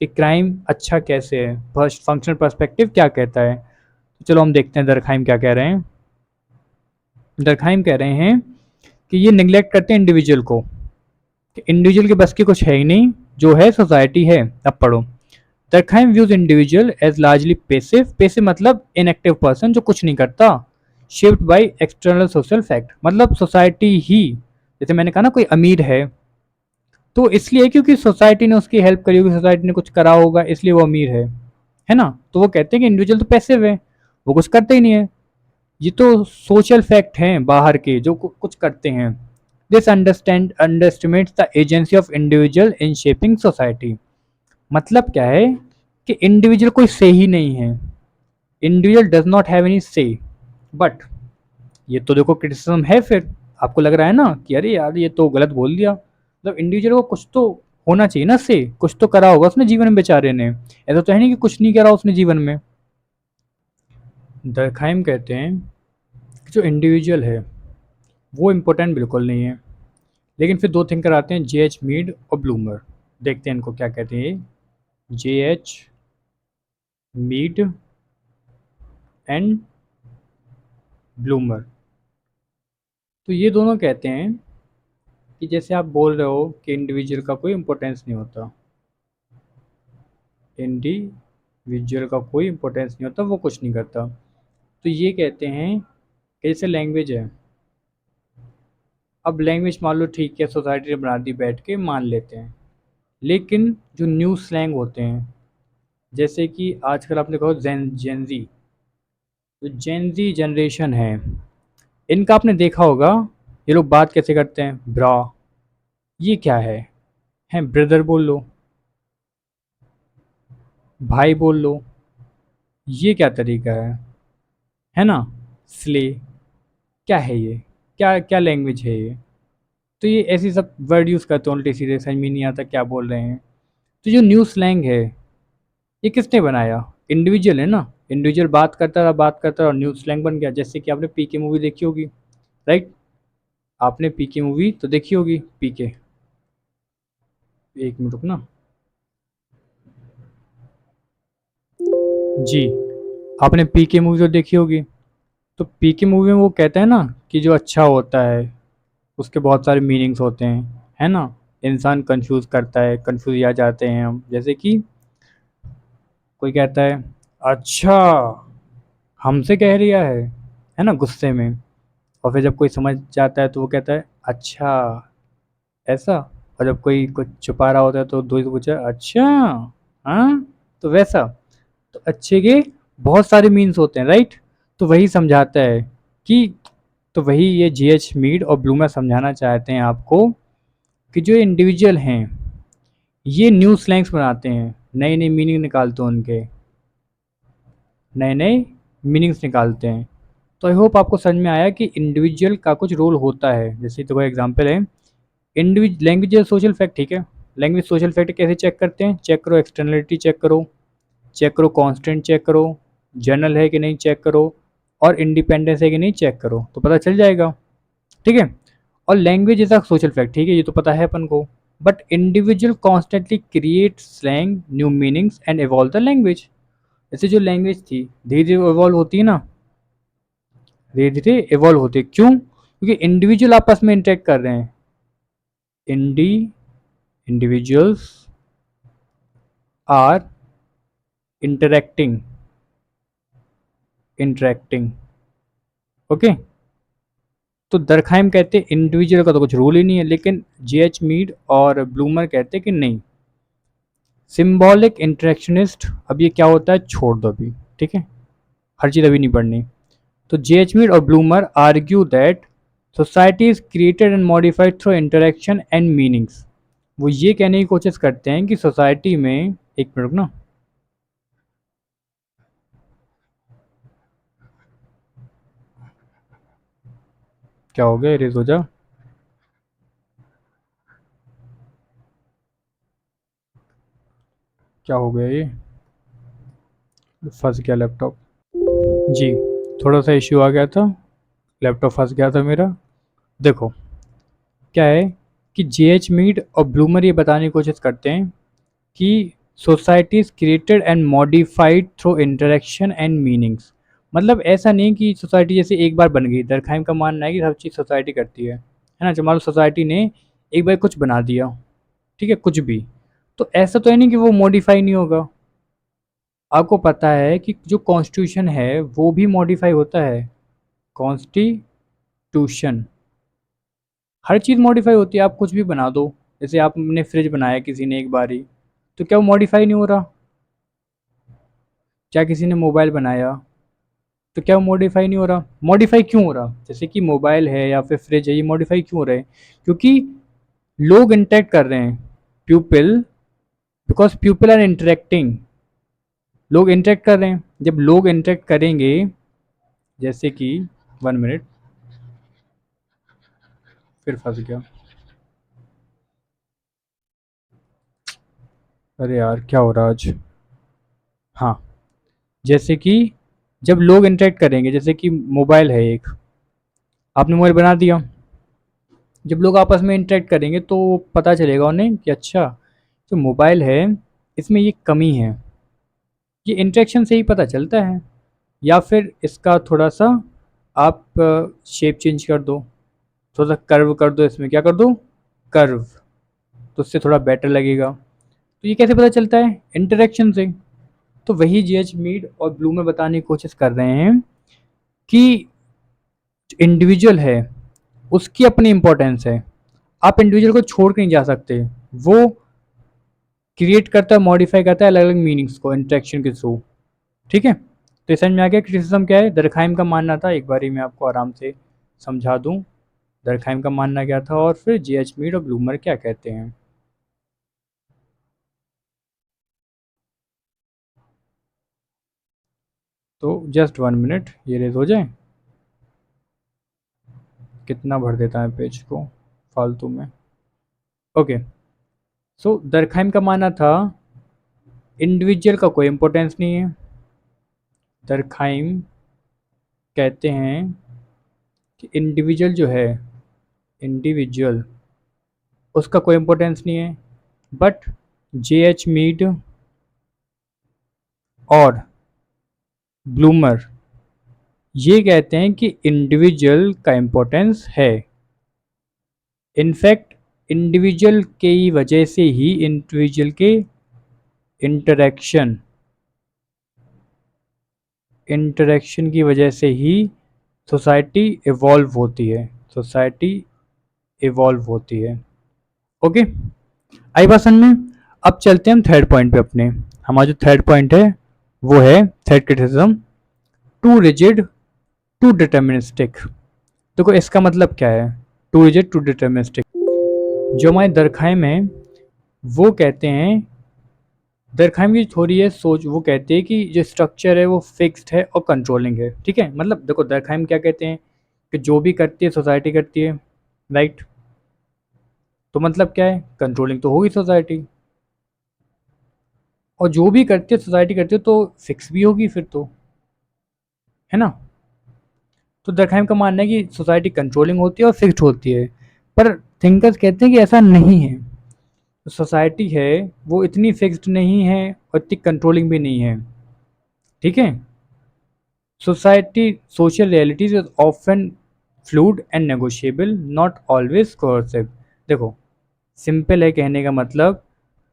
कि क्राइम अच्छा कैसे है, फंक्शनल पर्सपेक्टिव क्या कहता है। तो चलो हम देखते हैं दरखाइम क्या कह रहे हैं। दरखाइम कह रहे हैं कि ये निगलेक्ट करते हैं इंडिविजुअल को, कि इंडिविजुअल के बस की कुछ है ही नहीं, जो है सोसाइटी है। अब पढ़ो, Durkheim views individual as largely passive, passive मतलब इनएक्टिव पर्सन जो कुछ नहीं करता, shaped by external social fact, मतलब सोसाइटी ही जैसे मैंने कहा ना कोई अमीर है तो इसलिए क्योंकि सोसाइटी ने उसकी हेल्प करी होगी, सोसाइटी ने कुछ करा होगा इसलिए वो अमीर है ना। तो वो कहते हैं कि इंडिविजुअल तो पैसिव है, वो कुछ करते ही नहीं है। ये तो सोशल फैक्ट हैं बाहर के जो कुछ करते हैं। This underestimates the agency of individual in shaping society. मतलब क्या है कि इंडिविजुअल कोई से ही नहीं है, individual does not have any से। बट ये तो देखो क्रिटिसिज्म है, फिर आपको लग रहा है ना कि अरे यार ये तो गलत बोल दिया, मतलब इंडिविजुअल को कुछ तो होना चाहिए ना, से कुछ तो करा होगा उसने जीवन में बेचारे ने, ऐसा तो है नहीं कि कुछ नहीं करा उसने जीवन में। दरखाइम कहते हैं कि जो इंडिविजुअल है वो इम्पोर्टेंट बिल्कुल नहीं है। लेकिन फिर दो थिंकर आते हैं, जे एच मीड और ब्लूमर। देखते हैं इनको क्या कहते हैं, J H Mead and Blumer. तो ये दोनों कहते हैं कि जैसे आप बोल रहे हो कि इंडिविजुअल का कोई इम्पोर्टेंस नहीं होता, इंडिविजुअल का कोई इम्पोर्टेंस नहीं होता, वो कुछ नहीं करता। तो ये कहते हैं कि जैसे लैंग्वेज है, अब लैंग्वेज मान लो ठीक है सोसाइटी ने बना दी, बैठ के मान लेते हैं। लेकिन जो न्यू स्लैंग होते हैं, जैसे कि आजकल आपने कहा जेनजी, जो जेनजी जनरेशन है, इनका आपने देखा होगा ये लोग बात कैसे करते हैं, ब्रा, ये क्या है ब्रदर बोल लो, भाई बोल लो, ये क्या तरीका है ना, स्ले, क्या है ये, क्या क्या लैंग्वेज है ये। तो ये ऐसी सब वर्ड यूज़ करते हैं उल्टे सीधे, समझ में नहीं आता क्या बोल रहे हैं। तो जो न्यू स्लैंग है ये किसने बनाया, इंडिविजुअल है ना, इंडिविजुअल बात करता रहा और न्यू स्लैंग बन गया। जैसे कि आपने पीके मूवी देखी होगी, राइट, आपने पीके मूवी तो देखी होगी, पीके, एक मिनट रुकना, जी, आपने पीके मूवी तो देखी होगी। तो पीके मूवी में वो कहता है ना कि जो अच्छा होता है उसके बहुत सारे मीनिंग्स होते हैं, है ना, इंसान कंफ्यूज करता है, कंफ्यूज आ जाते हैं हम। जैसे कि कोई कहता है अच्छा, हमसे कह रिया है ना, गुस्से में। और फिर जब कोई समझ जाता है तो वो कहता है अच्छा ऐसा। और जब कोई कुछ छुपा रहा होता है तो दोस्त पूछा अच्छा, हाँ, तो वैसा। तो अच्छे के बहुत सारे मीन्स होते हैं, राइट। तो वही समझाता है कि, तो वही ये जी एच मीड और ब्लूमर समझाना चाहते हैं आपको कि जो इंडिविजुअल हैं ये न्यू स्लैंग्स बनाते हैं, नए नए मीनिंग निकालते हैं उनके, नए नए मीनिंग्स निकालते हैं। तो आई होप आपको समझ में आया कि इंडिविजुअल का कुछ रोल होता है। जैसे तो कोई एग्जांपल है, इंडिविज लैंग्वेज सोशल फैक्ट, ठीक है, लैंग्वेज सोशल फैक्ट कैसे चेक करते हैं, चेक करो एक्सटर्नलिटी, चेक करो कांस्टेंट, चेक करो जनरल है कि नहीं, चेक करो और इंडिपेंडेंस है कि नहीं, चेक करो, तो पता चल जाएगा, ठीक है। और language is a social fact, ठीक है, ये तो पता है अपन को। But individual constantly create slang new meanings and evolve the language. जैसे जो लैंग्वेज थी धीरे धीरे एवॉल्व होती है ना, धीरे धीरे एवॉल्व होती है, क्यों, क्योंकि इंडिविजुअल आपस में इंटरेक्ट कर रहे हैं, indi individuals are interacting, interacting, okay. तो दरखाइम कहते हैं इंडिविजुअल का तो कुछ रोल ही नहीं है, लेकिन जे एच मीड और ब्लूमर कहते हैं कि नहीं, सिम्बॉलिक इंटरेक्शनिस्ट। अब ये क्या होता है छोड़ दो अभी, ठीक है, हर चीज़ अभी नहीं पढ़नी। तो जे एच मीड और bloomer argue that society is created and modified through interaction and meanings. वो ये कहने की कोशिश करते हैं कि सोसाइटी में, एक मिनट ना, क्या हो गया, इरेज हो जा, क्या हो गया ये, फंस गया लैपटॉप, जी, थोड़ा सा इश्यू आ गया था, लैपटॉप फंस गया था मेरा। देखो क्या है कि जे एच मीड और ब्लूमर ये बताने की कोशिश करते हैं कि society is created and modified through interaction and meanings. मतलब ऐसा नहीं कि सोसाइटी जैसे एक बार बन गई, दरखाइम का मानना है कि हर चीज़ सोसाइटी करती है ना, जो मान लो सोसाइटी ने एक बार कुछ बना दिया, ठीक है, कुछ भी, तो ऐसा तो है नहीं कि वो मॉडिफाई नहीं होगा। आपको पता है कि जो कॉन्स्टिट्यूशन है वो भी मॉडिफाई होता है, कॉन्स्टिट्यूशन, हर चीज़ मॉडिफाई होती है, आप कुछ भी बना दो। जैसे आपने फ्रिज बनाया किसी ने एक बारी, तो क्या वो मॉडिफाई नहीं हो रहा? क्या किसी ने मोबाइल बनाया, तो क्या वो मॉडिफाई नहीं हो रहा? मॉडिफाई क्यों हो रहा? जैसे कि मोबाइल है या फिर फ्रिज है, ये मॉडिफाई क्यों हो रहे हैं? क्योंकि लोग इंटरेक्ट कर रहे हैं। People, because people are interacting. लोग इंटरेक्ट कर रहे हैं। जब लोग इंटरेक्ट करेंगे, जैसे कि 1 मिनट, फिर फंस गया। अरे यार, क्या हो रहा आज? हाँ, जैसे कि जब लोग इंटरेक्ट करेंगे, जैसे कि मोबाइल है एक, आपने मोबाइल बना दिया। जब लोग आपस में इंटरेक्ट करेंगे तो पता चलेगा उन्हें कि अच्छा, जो मोबाइल है इसमें ये कमी है। ये इंटरेक्शन से ही पता चलता है। या फिर इसका थोड़ा सा आप शेप चेंज कर दो, थोड़ा सा कर्व कर दो, इसमें क्या कर दो, कर्व, तो उससे थोड़ा बेटर लगेगा। तो ये कैसे पता चलता है? इंटरेक्शन से। तो वही जीएच मीड और ब्लू में बताने की कोशिश कर रहे हैं कि इंडिविजुअल है उसकी अपनी इंपॉर्टेंस है। आप इंडिविजुअल को छोड़ के नहीं जा सकते। वो क्रिएट करता है, मॉडिफाई करता है अलग अलग मीनिंग्स को इंटरेक्शन के थ्रू। ठीक है, तो समझ में आ गया क्रिटिसिज्म क्या है। दरखाइम का मानना था, एक बारी मैं आपको आराम से समझा दूं, दरखाइम का मानना क्या था और फिर जीएच मीड और ब्लूमर क्या कहते हैं। तो जस्ट 1 मिनट, ये रेज हो जाए। कितना भर देता है पेज को फालतू में। ओके, सो दरखाइम का मानना था इंडिविजुअल का कोई इंपॉर्टेंस नहीं है। दरखाइम कहते हैं कि इंडिविजुअल जो है, इंडिविजुअल, उसका कोई इंपॉर्टेंस नहीं है। बट जेएच मीड और ब्लूमर ये कहते हैं कि इंडिविजुअल का इंपॉर्टेंस है। इनफैक्ट इंडिविजुअल के ही वजह से ही इंडिविजुअल के इंटरेक्शन इंटरेक्शन की वजह से ही सोसाइटी इवॉल्व होती है। सोसाइटी इवॉल्व होती है। ओके, आई बात समझ में? अब चलते हैं हम थर्ड पॉइंट पे अपने। हमारा जो थर्ड पॉइंट है वो है third criticism, too rigid too deterministic. देखो इसका मतलब क्या है, टू रिजिड टू डिटर्मिनिस्टिक। जो हमारे दरखाइम है वो कहते हैं, दरखाइम की थोड़ी है सोच, वो कहते हैं कि जो स्ट्रक्चर है वो फिक्स्ड है और कंट्रोलिंग है। ठीक है, मतलब देखो दरखाइम क्या कहते हैं कि जो भी करती है सोसाइटी करती है, राइट? तो मतलब क्या है, कंट्रोलिंग तो होगी सोसाइटी, और जो भी करती है सोसाइटी करती है तो फिक्स भी होगी फिर तो, है ना? तो दरखाइम का मानना है कि सोसाइटी कंट्रोलिंग होती है और फिक्स्ड होती है। पर थिंकर्स कहते हैं कि ऐसा नहीं है। सोसाइटी है वो इतनी फिक्स्ड नहीं है और इतनी कंट्रोलिंग भी नहीं है। ठीक है, society social realities is often fluid and negotiable, not always coercive. देखो, सिंपल है कहने का मतलब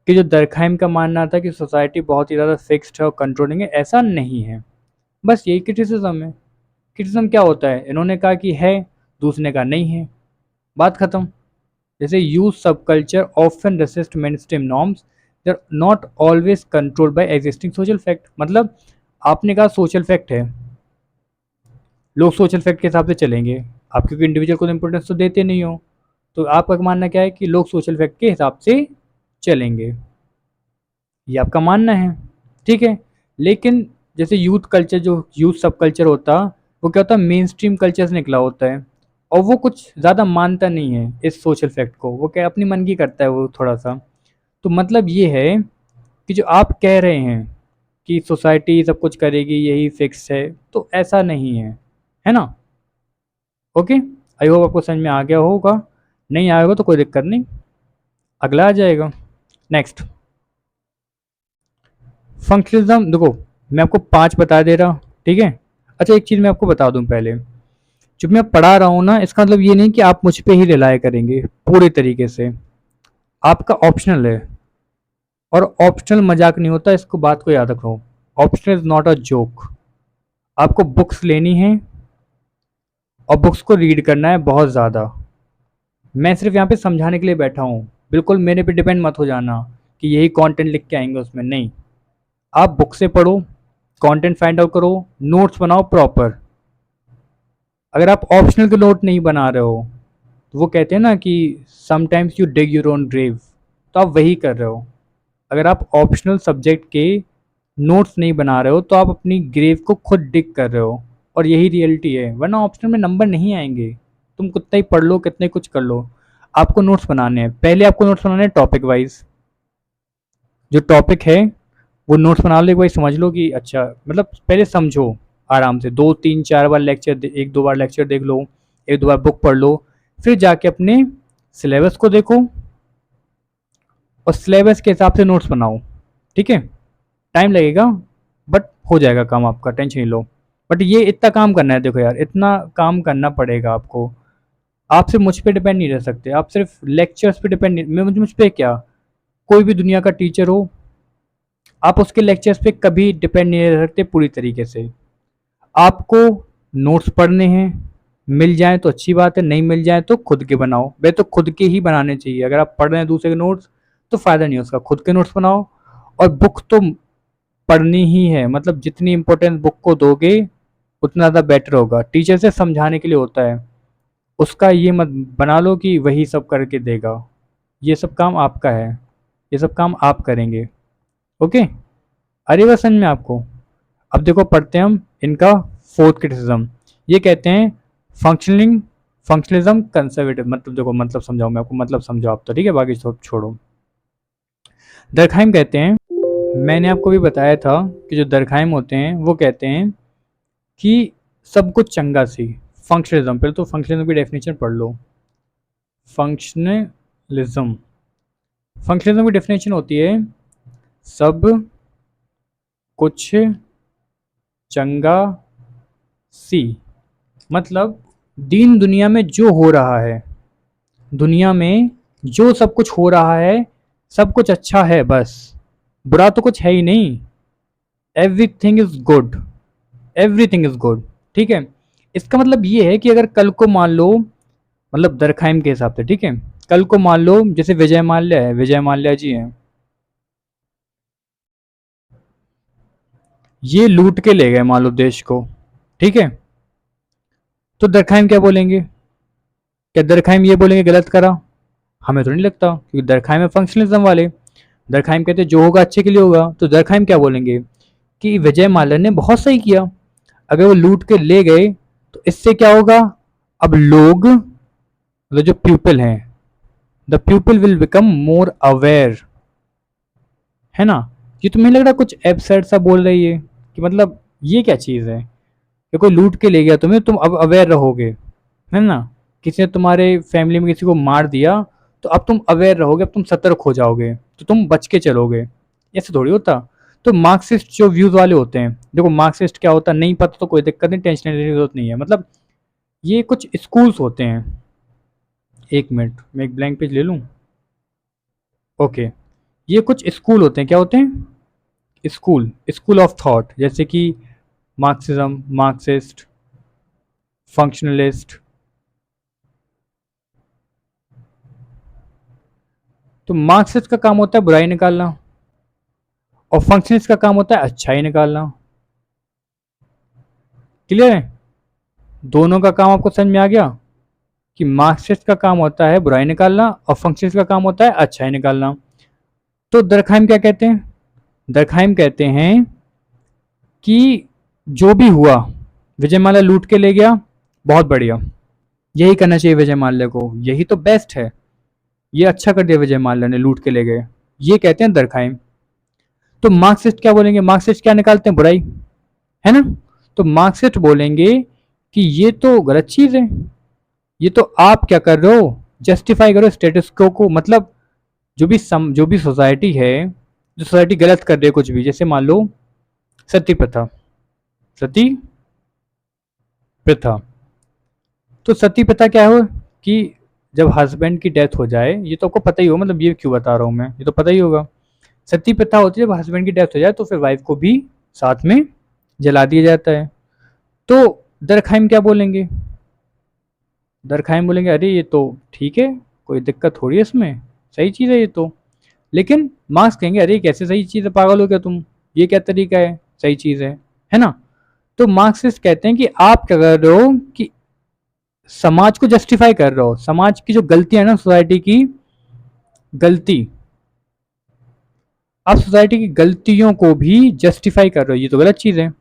कि जो दरखाइम का मानना था कि सोसाइटी बहुत ही ज़्यादा फिक्स्ड है और कंट्रोलिंग है, ऐसा नहीं है। बस यही क्रिटिसिज्म है। क्रिटिसिज्म क्या होता है, इन्होंने कहा कि है, दूसरे ने कहा नहीं है, बात खत्म। जैसे youth subculture often resist mainstream norms, they are not always controlled by existing social fact. मतलब आपने कहा सोशल फैक्ट है, लोग सोशल फैक्ट के हिसाब से चलेंगे। आप क्योंकि इंडिविजुअल को इंपॉर्टेंस तो देते नहीं हो, तो आपका मानना क्या है कि लोग सोशल फैक्ट के हिसाब से चलेंगे, ये आपका मानना है। ठीक है, लेकिन जैसे यूथ कल्चर, जो यूथ सब कल्चर होता, वो क्या होता है, मेन स्ट्रीम कल्चर से निकला होता है, और वो कुछ ज़्यादा मानता नहीं है इस सोशल फैक्ट को, वो क्या अपनी मन की करता है वो थोड़ा सा। तो मतलब ये है कि जो आप कह रहे हैं कि सोसाइटी सब कुछ करेगी यही फिक्स है, तो ऐसा नहीं है ना? ओके, आई होप आपको समझ में आ गया होगा। नहीं आएगा तो कोई दिक्कत नहीं, अगला आ जाएगा। Next, functionalism. देखो मैं आपको 5 बता दे रहा हूँ, ठीक है? अच्छा, एक चीज़ मैं आपको बता दूँ पहले, जब मैं पढ़ा रहा हूँ ना, इसका मतलब ये नहीं कि आप मुझ पे ही रिलाय करेंगे पूरे तरीके से। आपका ऑप्शनल है, और ऑप्शनल मजाक नहीं होता, इसको बात को याद रखो। Optional is not a joke. आपको बुक्स लेनी है और बुक्स को रीड करना है बहुत ज़्यादा, मैं सिर्फ यहाँ पे समझाने के लिए बैठा हूँ, बिल्कुल मेरे पे डिपेंड मत हो जाना कि यही कंटेंट लिख के आएंगे उसमें, नहीं। आप बुक से पढ़ो, कंटेंट फाइंड आउट करो, नोट्स बनाओ प्रॉपर। अगर आप ऑप्शनल के नोट नहीं बना रहे हो, तो वो कहते हैं ना कि sometimes you dig your own grave, तो आप वही कर रहे हो। अगर आप ऑप्शनल सब्जेक्ट के नोट्स नहीं बना रहे हो तो आप अपनी ग्रेव को खुद डिग कर रहे हो, और यही रियलिटी है, वरना ऑप्शनल में नंबर नहीं आएंगे। तुम कितना ही पढ़ लो, कितने कुछ कर लो, आपको नोट्स बनाने हैं। पहले आपको नोट्स बनाने हैं टॉपिक वाइज। जो टॉपिक है वो नोट्स बना लो, एक बार समझ लो कि अच्छा, मतलब पहले समझो आराम से, 2 3 4 बार लेक्चर, एक दो बार लेक्चर देख लो, एक दो बार बुक पढ़ लो, फिर जाके अपने सिलेबस को देखो और सिलेबस के हिसाब से नोट्स बनाओ। ठीक है, टाइम लगेगा बट हो जाएगा काम आपका, टेंशन नहीं लो। बट ये इतना काम करना है, देखो यार, इतना काम करना पड़ेगा आपको। आप सिर्फ मुझ पे डिपेंड नहीं रह सकते, आप सिर्फ लेक्चर्स पे डिपेंड नहीं, मुझ पे क्या, कोई भी दुनिया का टीचर हो, आप उसके लेक्चर्स पे कभी डिपेंड नहीं रह सकते पूरी तरीके से। आपको नोट्स पढ़ने हैं, मिल जाए तो अच्छी बात है, नहीं मिल जाए तो खुद के बनाओ। वे तो खुद के ही बनाने चाहिए। अगर आप पढ़ रहे हैं दूसरे के नोट्स तो फ़ायदा नहीं है उसका, खुद के नोट्स बनाओ। और बुक तो पढ़नी ही है, मतलब जितनी इम्पोर्टेंस बुक को दोगे उतना ज़्यादा बेटर होगा। टीचर से समझाने के लिए होता है, उसका ये मत बना लो कि वही सब करके देगा। ये सब काम आपका है, ये सब काम आप करेंगे। ओके, अरे बस समझ में आपको। अब देखो पढ़ते हैं हम इनका फोर्थ क्रिटिसिज्म। ये कहते हैं फंक्शनिंग फंक्शनलिज्म कंजर्वेटिव। मतलब देखो, मतलब समझाओ मैं आपको, मतलब समझो आप तो, ठीक है, बाकी सब छोड़ो। दरखाइम कहते हैं, मैंने आपको भी बताया था कि जो दरखाइम होते हैं वो कहते हैं कि सब कुछ चंगा सी। फंक्शनलिज्म, पहले तो फंक्शनलिज्म की डेफिनेशन पढ़ लो। फंक्शनलिज्म, फंक्शनलिज्म की डेफिनेशन होती है सब कुछ चंगा सी। मतलब दीन दुनिया में जो हो रहा है, दुनिया में जो सब कुछ हो रहा है, सब कुछ अच्छा है बस, बुरा तो कुछ है ही नहीं। Everything is good, everything is good. ठीक है, इसका मतलब ये है कि अगर कल को मान लो, मतलब दरखाइम के हिसाब से, ठीक है, कल को मान लो जैसे विजय माल्या है, विजय माल्या जी हैं, ये लूट के ले गए मान लो देश को, ठीक है, तो दरखाइम क्या बोलेंगे? क्या दरखाइम ये बोलेंगे गलत करा? हमें तो नहीं लगता, क्योंकि दरखाइम है फंक्शनलिज्म वाले। दरखाइम कहते हैं जो होगा अच्छे के लिए होगा, तो दरखाइम क्या बोलेंगे कि विजय माल्या ने बहुत सही किया। अगर वो लूट के ले गए तो इससे क्या होगा, अब लोग, मतलब जो पीपल हैं, the people will become more aware. है ना? ये तुम्हें लग रहा कुछ एब्सर्ड सा बोल रही है कि मतलब ये क्या चीज़ है कि कोई लूट के ले गया तुम्हें, तुम अब अवेयर रहोगे, है ना? किसी ने तुम्हारे फैमिली में किसी को मार दिया तो अब तुम अवेयर रहोगे, अब तुम सतर्क हो जाओगे, तो तुम बच के चलोगे। ऐसे थोड़ी होता। तो मार्क्सिस्ट जो व्यूज वाले होते हैं, देखो मार्क्सिस्ट क्या होता है नहीं पता तो कोई दिक्कत नहीं, टेंशन लेने की जरूरत नहीं है। मतलब ये कुछ स्कूल्स होते हैं, एक मिनट मैं एक ब्लैंक पेज ले लूँ। ओके, ये कुछ स्कूल होते हैं, क्या होते हैं? स्कूल, स्कूल ऑफ थॉट, जैसे कि मार्क्सिज्म, मार्क्सिस्ट, फंक्शनलिस्ट। तो मार्क्सिस्ट का काम होता है बुराई निकालना, और फंक्शनिस्ट का काम होता है अच्छाई निकालना। क्लियर है? दोनों का काम आपको समझ में आ गया कि मार्क्सिस्ट का काम होता है बुराई निकालना और फंक्शनिस्ट का काम होता है अच्छाई निकालना। तो दरखाइम क्या कहते हैं? दरखाइम कहते हैं कि जो भी हुआ, विजय माल्या लूट के ले गया, बहुत बढ़िया, यही करना चाहिए विजय माल्या को, यही तो बेस्ट है, ये अच्छा कर दिया विजय माल्या ने, लूट के ले गए। ये कहते हैं दरखाइम। तो मार्क्सिस्ट क्या बोलेंगे? मार्क्सिस्ट क्या निकालते हैं? बुराई, है ना? तो मार्क्सिस्ट बोलेंगे कि ये तो गलत चीज है, ये तो आप क्या कर रहे हो, जस्टिफाई करो स्टेटस को। मतलब जो भी सोसाइटी है, जो सोसाइटी गलत कर रही है कुछ भी, जैसे मान लो सती प्रथा, सती प्रथा। तो सती प्रथा क्या हो कि जब हस्बैंड की डेथ हो जाए, ये तो आपको पता ही हो, मतलब ये क्यों बता रहा हूँ मैं, ये तो पता ही होगा। सती प्रथा होती है जब हस्बैंड की डेथ हो जाए तो फिर वाइफ को भी साथ में जला दिया जाता है। तो दरखाइम क्या बोलेंगे? दरखाइम बोलेंगे अरे ये तो ठीक है, कोई दिक्कत थोड़ी है इसमें, सही चीज़ है ये तो। लेकिन मार्क्स कहेंगे अरे कैसे सही चीज़ है, पागल हो क्या तुम, ये क्या तरीका है, सही चीज़ है ना। तो मार्क्सिस्ट कहते हैं कि आप क्या कर रहे हो कि समाज को जस्टिफाई कर रहे हो, समाज की जो गलतियां है ना, सोसाइटी की गलती, आप सोसाइटी की गलतियों को भी जस्टिफाई कर रहे हो, ये तो गलत चीज़ है।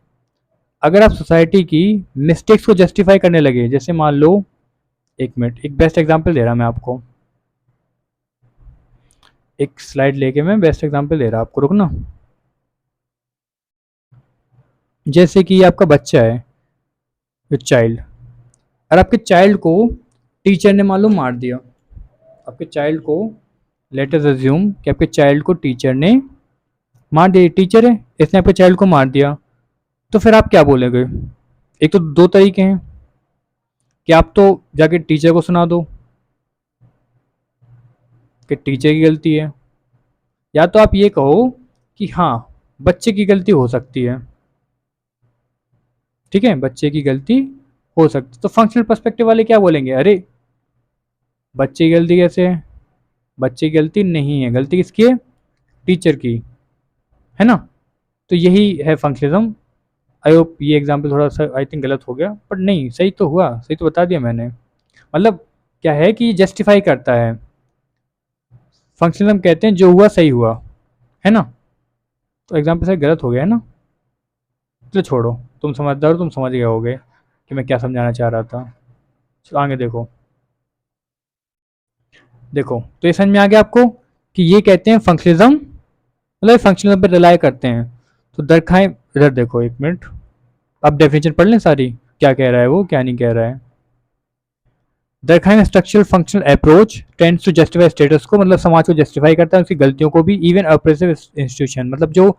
अगर आप सोसाइटी की मिस्टेक्स को जस्टिफाई करने लगे, जैसे मान लो, एक मिनट, एक बेस्ट एग्जांपल दे रहा मैं आपको, एक स्लाइड लेके मैं बेस्ट एग्जांपल दे रहा आपको, रुकना। जैसे कि आपका बच्चा है, चाइल्ड, और आपके चाइल्ड को टीचर ने मान लो मार दिया, आपके चाइल्ड को, लेट अस अज्यूम कि आपके चाइल्ड को टीचर ने मार दिया, टीचर है, इसने आपके चाइल्ड को मार दिया, तो फिर आप क्या बोलेंगे? एक तो दो तरीके हैं कि आप तो जाके टीचर को सुना दो कि टीचर की गलती है, या तो आप ये कहो कि हाँ बच्चे की गलती हो सकती है, ठीक है, बच्चे की गलती हो सकती है। तो फंक्शनल पर्सपेक्टिव वाले क्या बोलेंगे, अरे बच्चे की गलती कैसे है, बच्चे की गलती नहीं है, गलती किसकी है, टीचर की, है ना। तो यही है फंक्शनलिज्म। आई होप ये एग्जाम्पल थोड़ा सा आई थिंक गलत हो गया, बट नहीं, सही तो हुआ, सही तो बता दिया मैंने। मतलब क्या है कि जस्टिफाई करता है, फंक्शनलिज्म कहते हैं जो हुआ सही हुआ, है ना। तो एग्जाम्पल सही गलत हो गया है ना, चलो छोड़ो, तुम समझदार हो, तुम समझ गए होगे कि मैं क्या समझाना चाह रहा था। चलो आगे देखो, देखो तो ये समझ में आ गया आपको कि ये कहते हैं फंक्शनलिज्म, मतलब फंक्शनलिज्म पर रिलाई करते हैं। तो दरखाएं, इधर देखो एक मिनट, अब डेफिनेशन पढ़ लें सारी, क्या कह रहा है वो, क्या नहीं कह रहा है। Durkheim structural functional approach tends to justify status quo, मतलब समाज को जस्टिफाई करता है उसकी गलतियों को भी, इवन अप्रेसिव इंस्टीट्यूशन, मतलब जो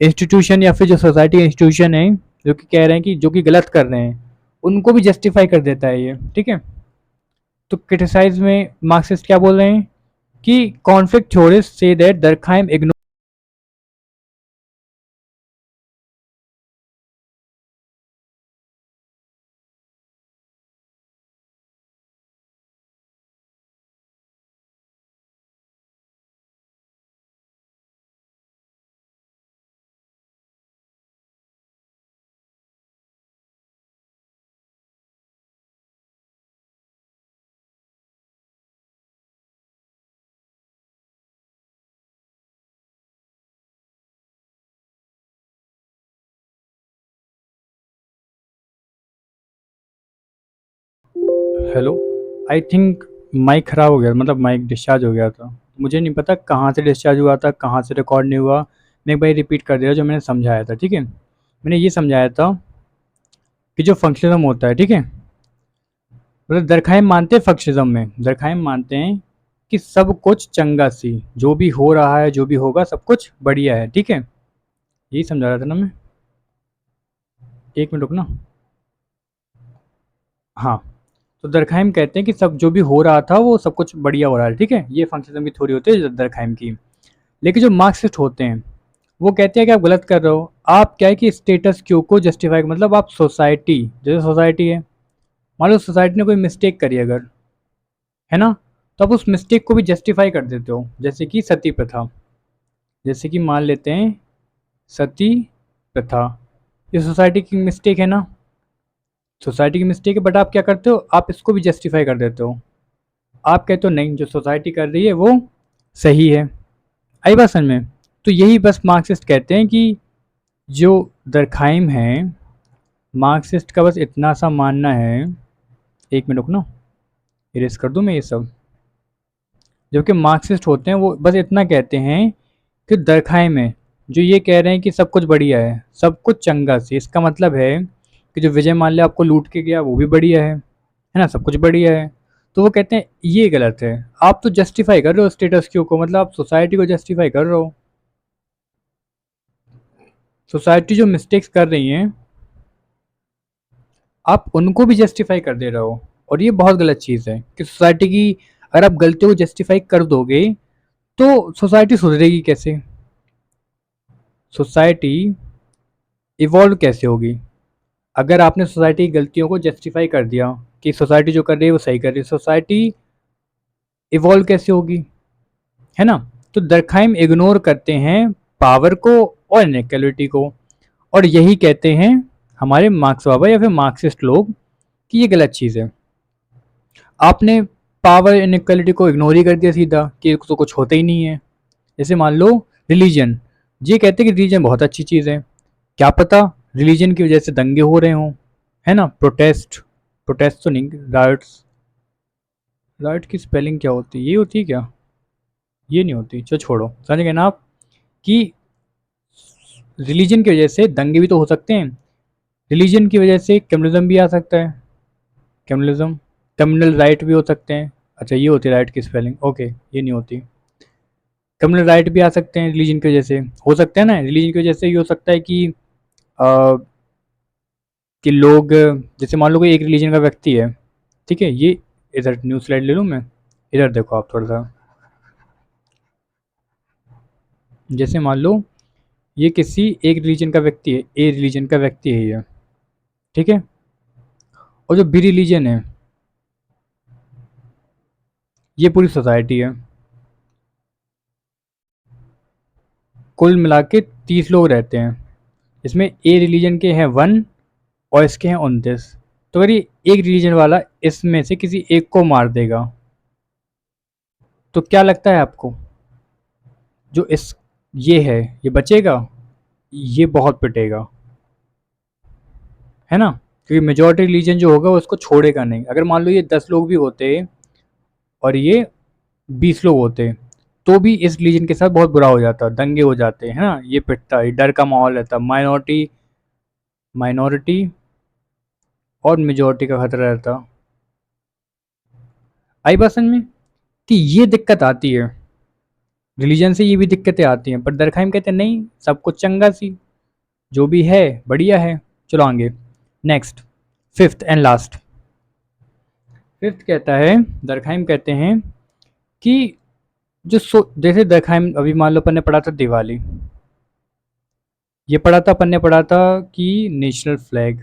इंस्टीट्यूशन या फिर जो सोसाइटी इंस्टीट्यूशन है जो कि कह रहे हैं कि जो कि गलत कर रहे हैं, उनको भी जस्टिफाई कर देता है ये, ठीक है। तो क्रिटिसाइज में मार्क्सिस्ट क्या बोल रहे हैं कि conflict theorist say that Durkheim ignore, hello, I think mic ख़राब हो गया, मतलब माइक डिस्चार्ज हो गया था, मुझे नहीं पता कहाँ से डिस्चार्ज हुआ था, कहाँ से रिकॉर्ड नहीं हुआ। मैं एक बार रिपीट कर दे रहा जो मैंने समझाया था, ठीक है। मैंने ये समझाया था कि जो फंक्शनिज्म होता है, ठीक है, मतलब दरखाइम मानते हैं फंक्शनिज्म में, दरखाइम मानते हैं कि सब कुछ चंगा सी, जो भी हो रहा है जो भी होगा सब कुछ बढ़िया है, ठीक है, यही समझा रहा था ना मैं। एक मिनट रुकना। हाँ, तो दरखाइम कहते हैं कि सब जो भी हो रहा था वो सब कुछ बढ़िया हो रहा है, ठीक है, ये फंक्शनिज्म की थ्योरी होती है दरखाइम की। लेकिन जो मार्क्सिस्ट होते हैं वो कहते हैं कि आप गलत कर रहे हो, आप क्या है कि स्टेटस क्यू को जस्टिफाई, मतलब आप सोसाइटी, जैसे सोसाइटी है, मान लो सोसाइटी ने कोई मिस्टेक करी अगर, है ना, तो आप उस मिस्टेक को भी जस्टिफाई कर देते हो, जैसे कि सती प्रथा, जैसे कि मान लेते हैं सती प्रथा, ये सोसाइटी की मिस्टेक है ना, सोसाइटी की मिस्टेक है, बट आप क्या करते हो, आप इसको भी जस्टिफाई कर देते हो, आप कहते हो नहीं जो सोसाइटी कर रही है वो सही है। आई बात समझ में। तो यही बस मार्क्सिस्ट कहते हैं कि जो दरखाइम है, मार्क्सिस्ट का बस इतना सा मानना है, एक मिनट रुकना, इरेज कर दूं मैं ये सब। जबकि मार्क्सिस्ट होते हैं वो बस इतना कहते हैं कि दरखाइम है जो ये कह रहे हैं कि सब कुछ बढ़िया है, सब कुछ चंगा से, इसका मतलब है कि जो विजय माल्या आपको लूट के गया वो भी बढ़िया है ना, सब कुछ बढ़िया है। तो वो कहते हैं ये गलत है, आप तो जस्टिफाई कर रहे हो स्टेटस क्यू को, मतलब आप सोसाइटी को जस्टिफाई कर रहे हो, सोसाइटी जो मिस्टेक्स कर रही हैं आप उनको भी जस्टिफाई कर दे रहे हो। और ये बहुत गलत चीज़ है कि सोसाइटी की, अगर आप गलतियों को जस्टिफाई कर दोगे तो सोसाइटी सुधरेगी कैसे, सोसाइटी इवॉल्व कैसे होगी। अगर आपने सोसाइटी की गलतियों को जस्टिफाई कर दिया कि सोसाइटी जो कर रही है वो सही कर रही है, सोसाइटी इवॉल्व कैसे होगी, है ना? तो दरखाइम इग्नोर करते हैं पावर को और इनइक्वालिटी को, और यही कहते हैं हमारे मार्क्स बाबा या फिर मार्क्सिस्ट लोग कि ये गलत चीज़ है। आपने पावर इनइक्वालिटी को इग्नोर ही कर दिया सीधा कि तो कुछ होता ही नहीं है। जैसे मान लो रिलीजन, ये कहते हैं कि रिलीजन बहुत अच्छी चीज़ है, क्या पता रिलीजन की वजह से दंगे हो रहे हों, है ना? प्रोटेस्ट, प्रोटेस्ट तो नहीं, राइट्स, राइट की स्पेलिंग क्या होती है, ये होती है क्या? ये नहीं होती, चलो छोड़ो, समझ गए ना आप कि रिलीजन की वजह से दंगे भी तो हो सकते हैं, रिलीजन की वजह से कम्युनलिज्म भी आ सकता है, कम्युनलिज्म, कम्युनल राइट भी हो सकते हैं। अच्छा ये होती है राइट की स्पेलिंग, ओके ये नहीं होती। कम्युनल राइट भी आ सकते हैं रिलीजन की वजह से, हो सकता है ना, रिलीजन की वजह से ये हो सकता है अ, कि लोग, जैसे मान लो कोई एक रिलीजन का व्यक्ति है, ठीक है, ये इधर न्यू स्लाइड ले लूँ मैं, इधर देखो आप थोड़ा सा, जैसे मान लो ये किसी एक रिलीजन का व्यक्ति है, ए रिलीजन का व्यक्ति है ये, ठीक है, और जो बी रिलीजन है ये पूरी सोसाइटी है, कुल मिला के 30 लोग रहते हैं, इसमें ए रिलीजन के हैं 1 और इसके हैं 29। तो अगर ये एक रिलीजन वाला इसमें से किसी एक को मार देगा तो क्या लगता है आपको, जो इस ये है ये बचेगा? ये बहुत पिटेगा, है ना? क्योंकि मेजॉरिटी रिलीजन जो होगा वो उसको छोड़ेगा नहीं। अगर मान लो ये 10 लोग भी होते और ये 20 लोग होते तो भी इस रिलीजन के साथ बहुत बुरा हो जाता, दंगे हो जाते, है ना? ये पिटता, ये डर का माहौल रहता, माइनॉरिटी, माइनॉरिटी और मेजॉरिटी का खतरा रहता। आई बात समझ में कि ये दिक्कत आती है, रिलीजन से ये भी दिक्कतें आती हैं, पर दरखाइम कहते हैं नहीं, सब कुछ चंगा सी, जो भी है बढ़िया है। चलो आगे, next, fifth and last. Fifth कहता है, दरखाइम कहते हैं कि जैसे दरखाइम अभी मान लो अपन ने पढ़ा था दिवाली, ये पढ़ा था अपन ने पढ़ा था कि नेशनल फ्लैग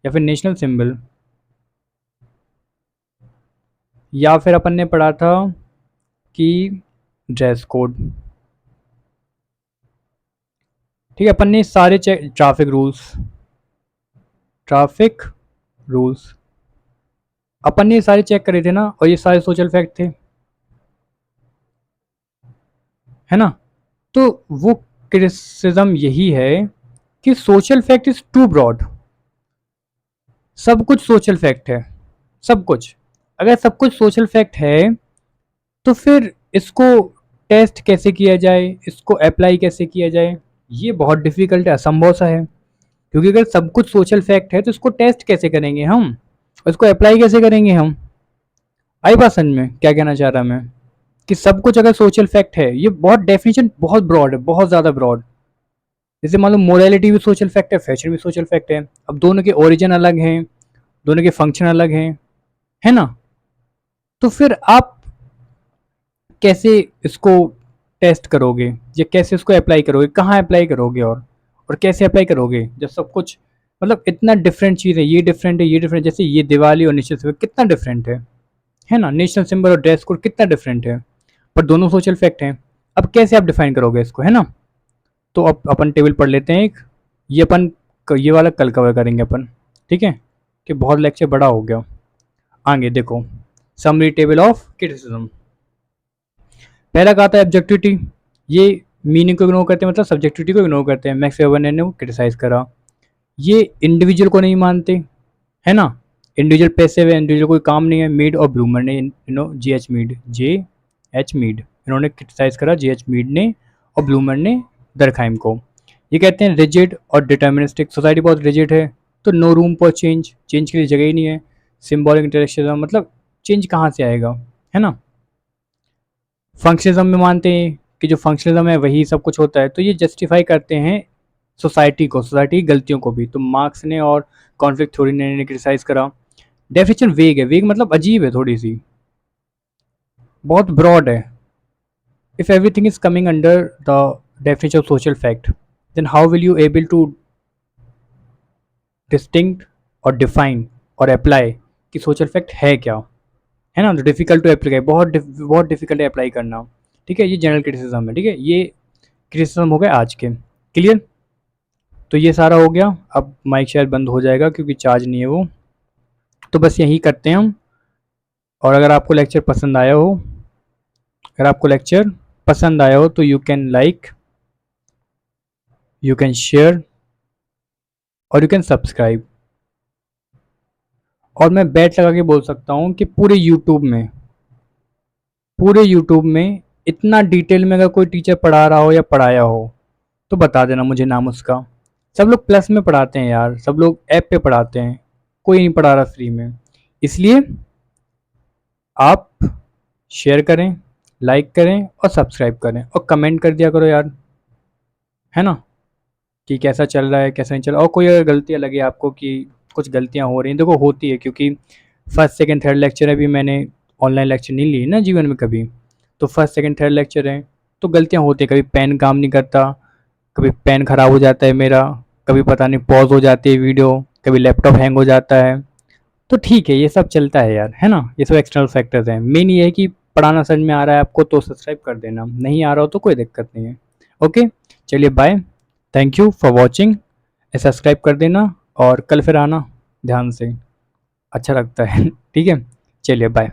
या फिर नेशनल सिंबल, या फिर अपन ने पढ़ा था कि ड्रेस कोड, ठीक है, अपन ने सारे ट्रैफिक रूल्स, ट्रैफिक रूल्स अपन ने सारे चेक करे थे ना, और ये सारे सोशल फैक्ट थे, है ना? तो वो क्रिटिसिज्म यही है कि social fact is too broad, सब कुछ सोशल फैक्ट है, सब कुछ। अगर सब कुछ सोशल फैक्ट है तो फिर इसको टेस्ट कैसे किया जाए, इसको अप्लाई कैसे किया जाए, ये बहुत डिफिकल्ट है, असंभव सा है। क्योंकि अगर सब कुछ सोशल फैक्ट है तो इसको टेस्ट कैसे करेंगे हम, इसको अप्लाई कैसे करेंगे हम? आई बात समझ में क्या कहना चाह रहा मैं, कि सब कुछ अगर सोशल फैक्ट है, ये बहुत डेफिनेशन बहुत ब्रॉड है, बहुत ज़्यादा ब्रॉड। जैसे मान लो मोरालिटी भी सोशल फैक्ट है, फैशन भी सोशल फैक्ट है, अब दोनों के ओरिजिन अलग हैं, दोनों के फंक्शन अलग हैं, है ना? तो फिर आप कैसे इसको टेस्ट करोगे, या कैसे इसको अप्लाई करोगे, कहाँ अप्लाई करोगे, और कैसे अप्लाई करोगे जब सब कुछ, मतलब इतना डिफरेंट चीज़ है, ये डिफरेंट है, ये डिफरेंट, जैसे ये दिवाली और नेशनल सिंबल कितना डिफरेंट है ना? नेशनल सिंबल और ड्रेस कोड कितना डिफरेंट है, पर दोनों सोशल फैक्ट हैं। अब कैसे आप डिफाइन करोगे इसको, है ना? तो अब अपन टेबल पढ़ लेते हैं एक, ये अपन ये वाला कल कवर करेंगे अपन, ठीक है, कि बहुत लेक्चर बड़ा हो गया। आगे देखो, समरी टेबल ऑफ क्रिटिसिज्म। पहला कहा था ऑब्जेक्टिविटी, ये मीनिंग को इग्नोर करते हैं, मतलब सब्जेक्टिविटी को इग्नोर करते हैं, मैक्स वेबर ने वो क्रिटिसाइज करा। ये इंडिविजुअल को नहीं मानते, है ना? इंडिविजुअल पैसिव है, इंडिविजुअल कोई काम नहीं है। मीड और ब्लूमर ने, G H Mead, J H Mead, इन्होंने क्रिटिसाइज करा, जे एच मीड ने और ब्लूमर ने दरखाइम को। ये कहते हैं रिजिड और डिटर्मिनिस्टिक, सोसाइटी बहुत रिजिड है तो no room for change, change के लिए जगह ही नहीं है। सिम्बॉलिक इंटरेक्शनिज्म, मतलब चेंज कहाँ से आएगा, है ना? फंक्शनिज्म में मानते हैं कि जो फंक्शनिज्म है वही सब कुछ होता है, तो ये जस्टिफाई करते हैं सोसाइटी को, सोसाइटी की गलतियों को भी। तो मार्क्स ने और कॉन्फ्लिक्ट थ्योरी ने क्रिटिसाइज करा। डेफिनेशन वेग है, वेग मतलब अजीब है थोड़ी सी, बहुत ब्रॉड है। If everything is coming under the definition of social fact, then how will you able to distinct और डिफाइन और अप्लाई कि सोशल फैक्ट है क्या, है ना। तो डिफिकल्ट टू अप्लाई, बहुत डिफिकल्ट है अप्लाई करना। ठीक है, ये जनरल क्रिटिसिज्म है। ठीक है, ये क्रिटिसिज्म हो गए आज के। क्लियर। तो ये सारा हो गया। अब माइक शायद बंद हो जाएगा क्योंकि चार्ज नहीं है वो। तो बस यही करते हैं हम। और अगर आपको लेक्चर पसंद आया हो, तो you can like, you can share और यू कैन सब्सक्राइब। और मैं बैट लगा के बोल सकता हूँ कि पूरे यूट्यूब में इतना डिटेल में अगर कोई टीचर पढ़ा रहा हो या पढ़ाया हो तो बता देना मुझे नाम उसका। सब लोग प्लस में पढ़ाते हैं यार, सब लोग ऐप पे पढ़ाते हैं, कोई नहीं पढ़ा रहा फ्री में। इसलिए आप शेयर करें, लाइक करें और सब्सक्राइब करें और कमेंट कर दिया करो यार, है ना, कि कैसा चल रहा है कैसा नहीं चल रहा। और कोई अगर गलतियाँ लगे आपको कि कुछ गलतियाँ हो रही हैं, देखो होती है, क्योंकि फर्स्ट सेकंड थर्ड लेक्चर अभी मैंने ऑनलाइन लेक्चर नहीं लिए ना जीवन में कभी। तो फर्स्ट सेकंड थर्ड लेक्चर है तो गलतियाँ होती हैं, कभी पेन काम नहीं करता, कभी पेन ख़राब हो जाता है मेरा, कभी पता नहीं पॉज हो जाती है वीडियो, कभी लैपटॉप हैंग हो जाता है। तो ठीक है, ये सब चलता है यार, है ना, ये सब एक्सटर्नल फैक्टर्स हैं। मेन ये है कि पढ़ाना समझ में आ रहा है आपको तो सब्सक्राइब कर देना, नहीं आ रहा हो तो कोई दिक्कत नहीं है। ओके, चलिए bye, thank you for watching. Subscribe कर देना और कल फिर आना ध्यान से, अच्छा लगता है ठीक है, चलिए बाय।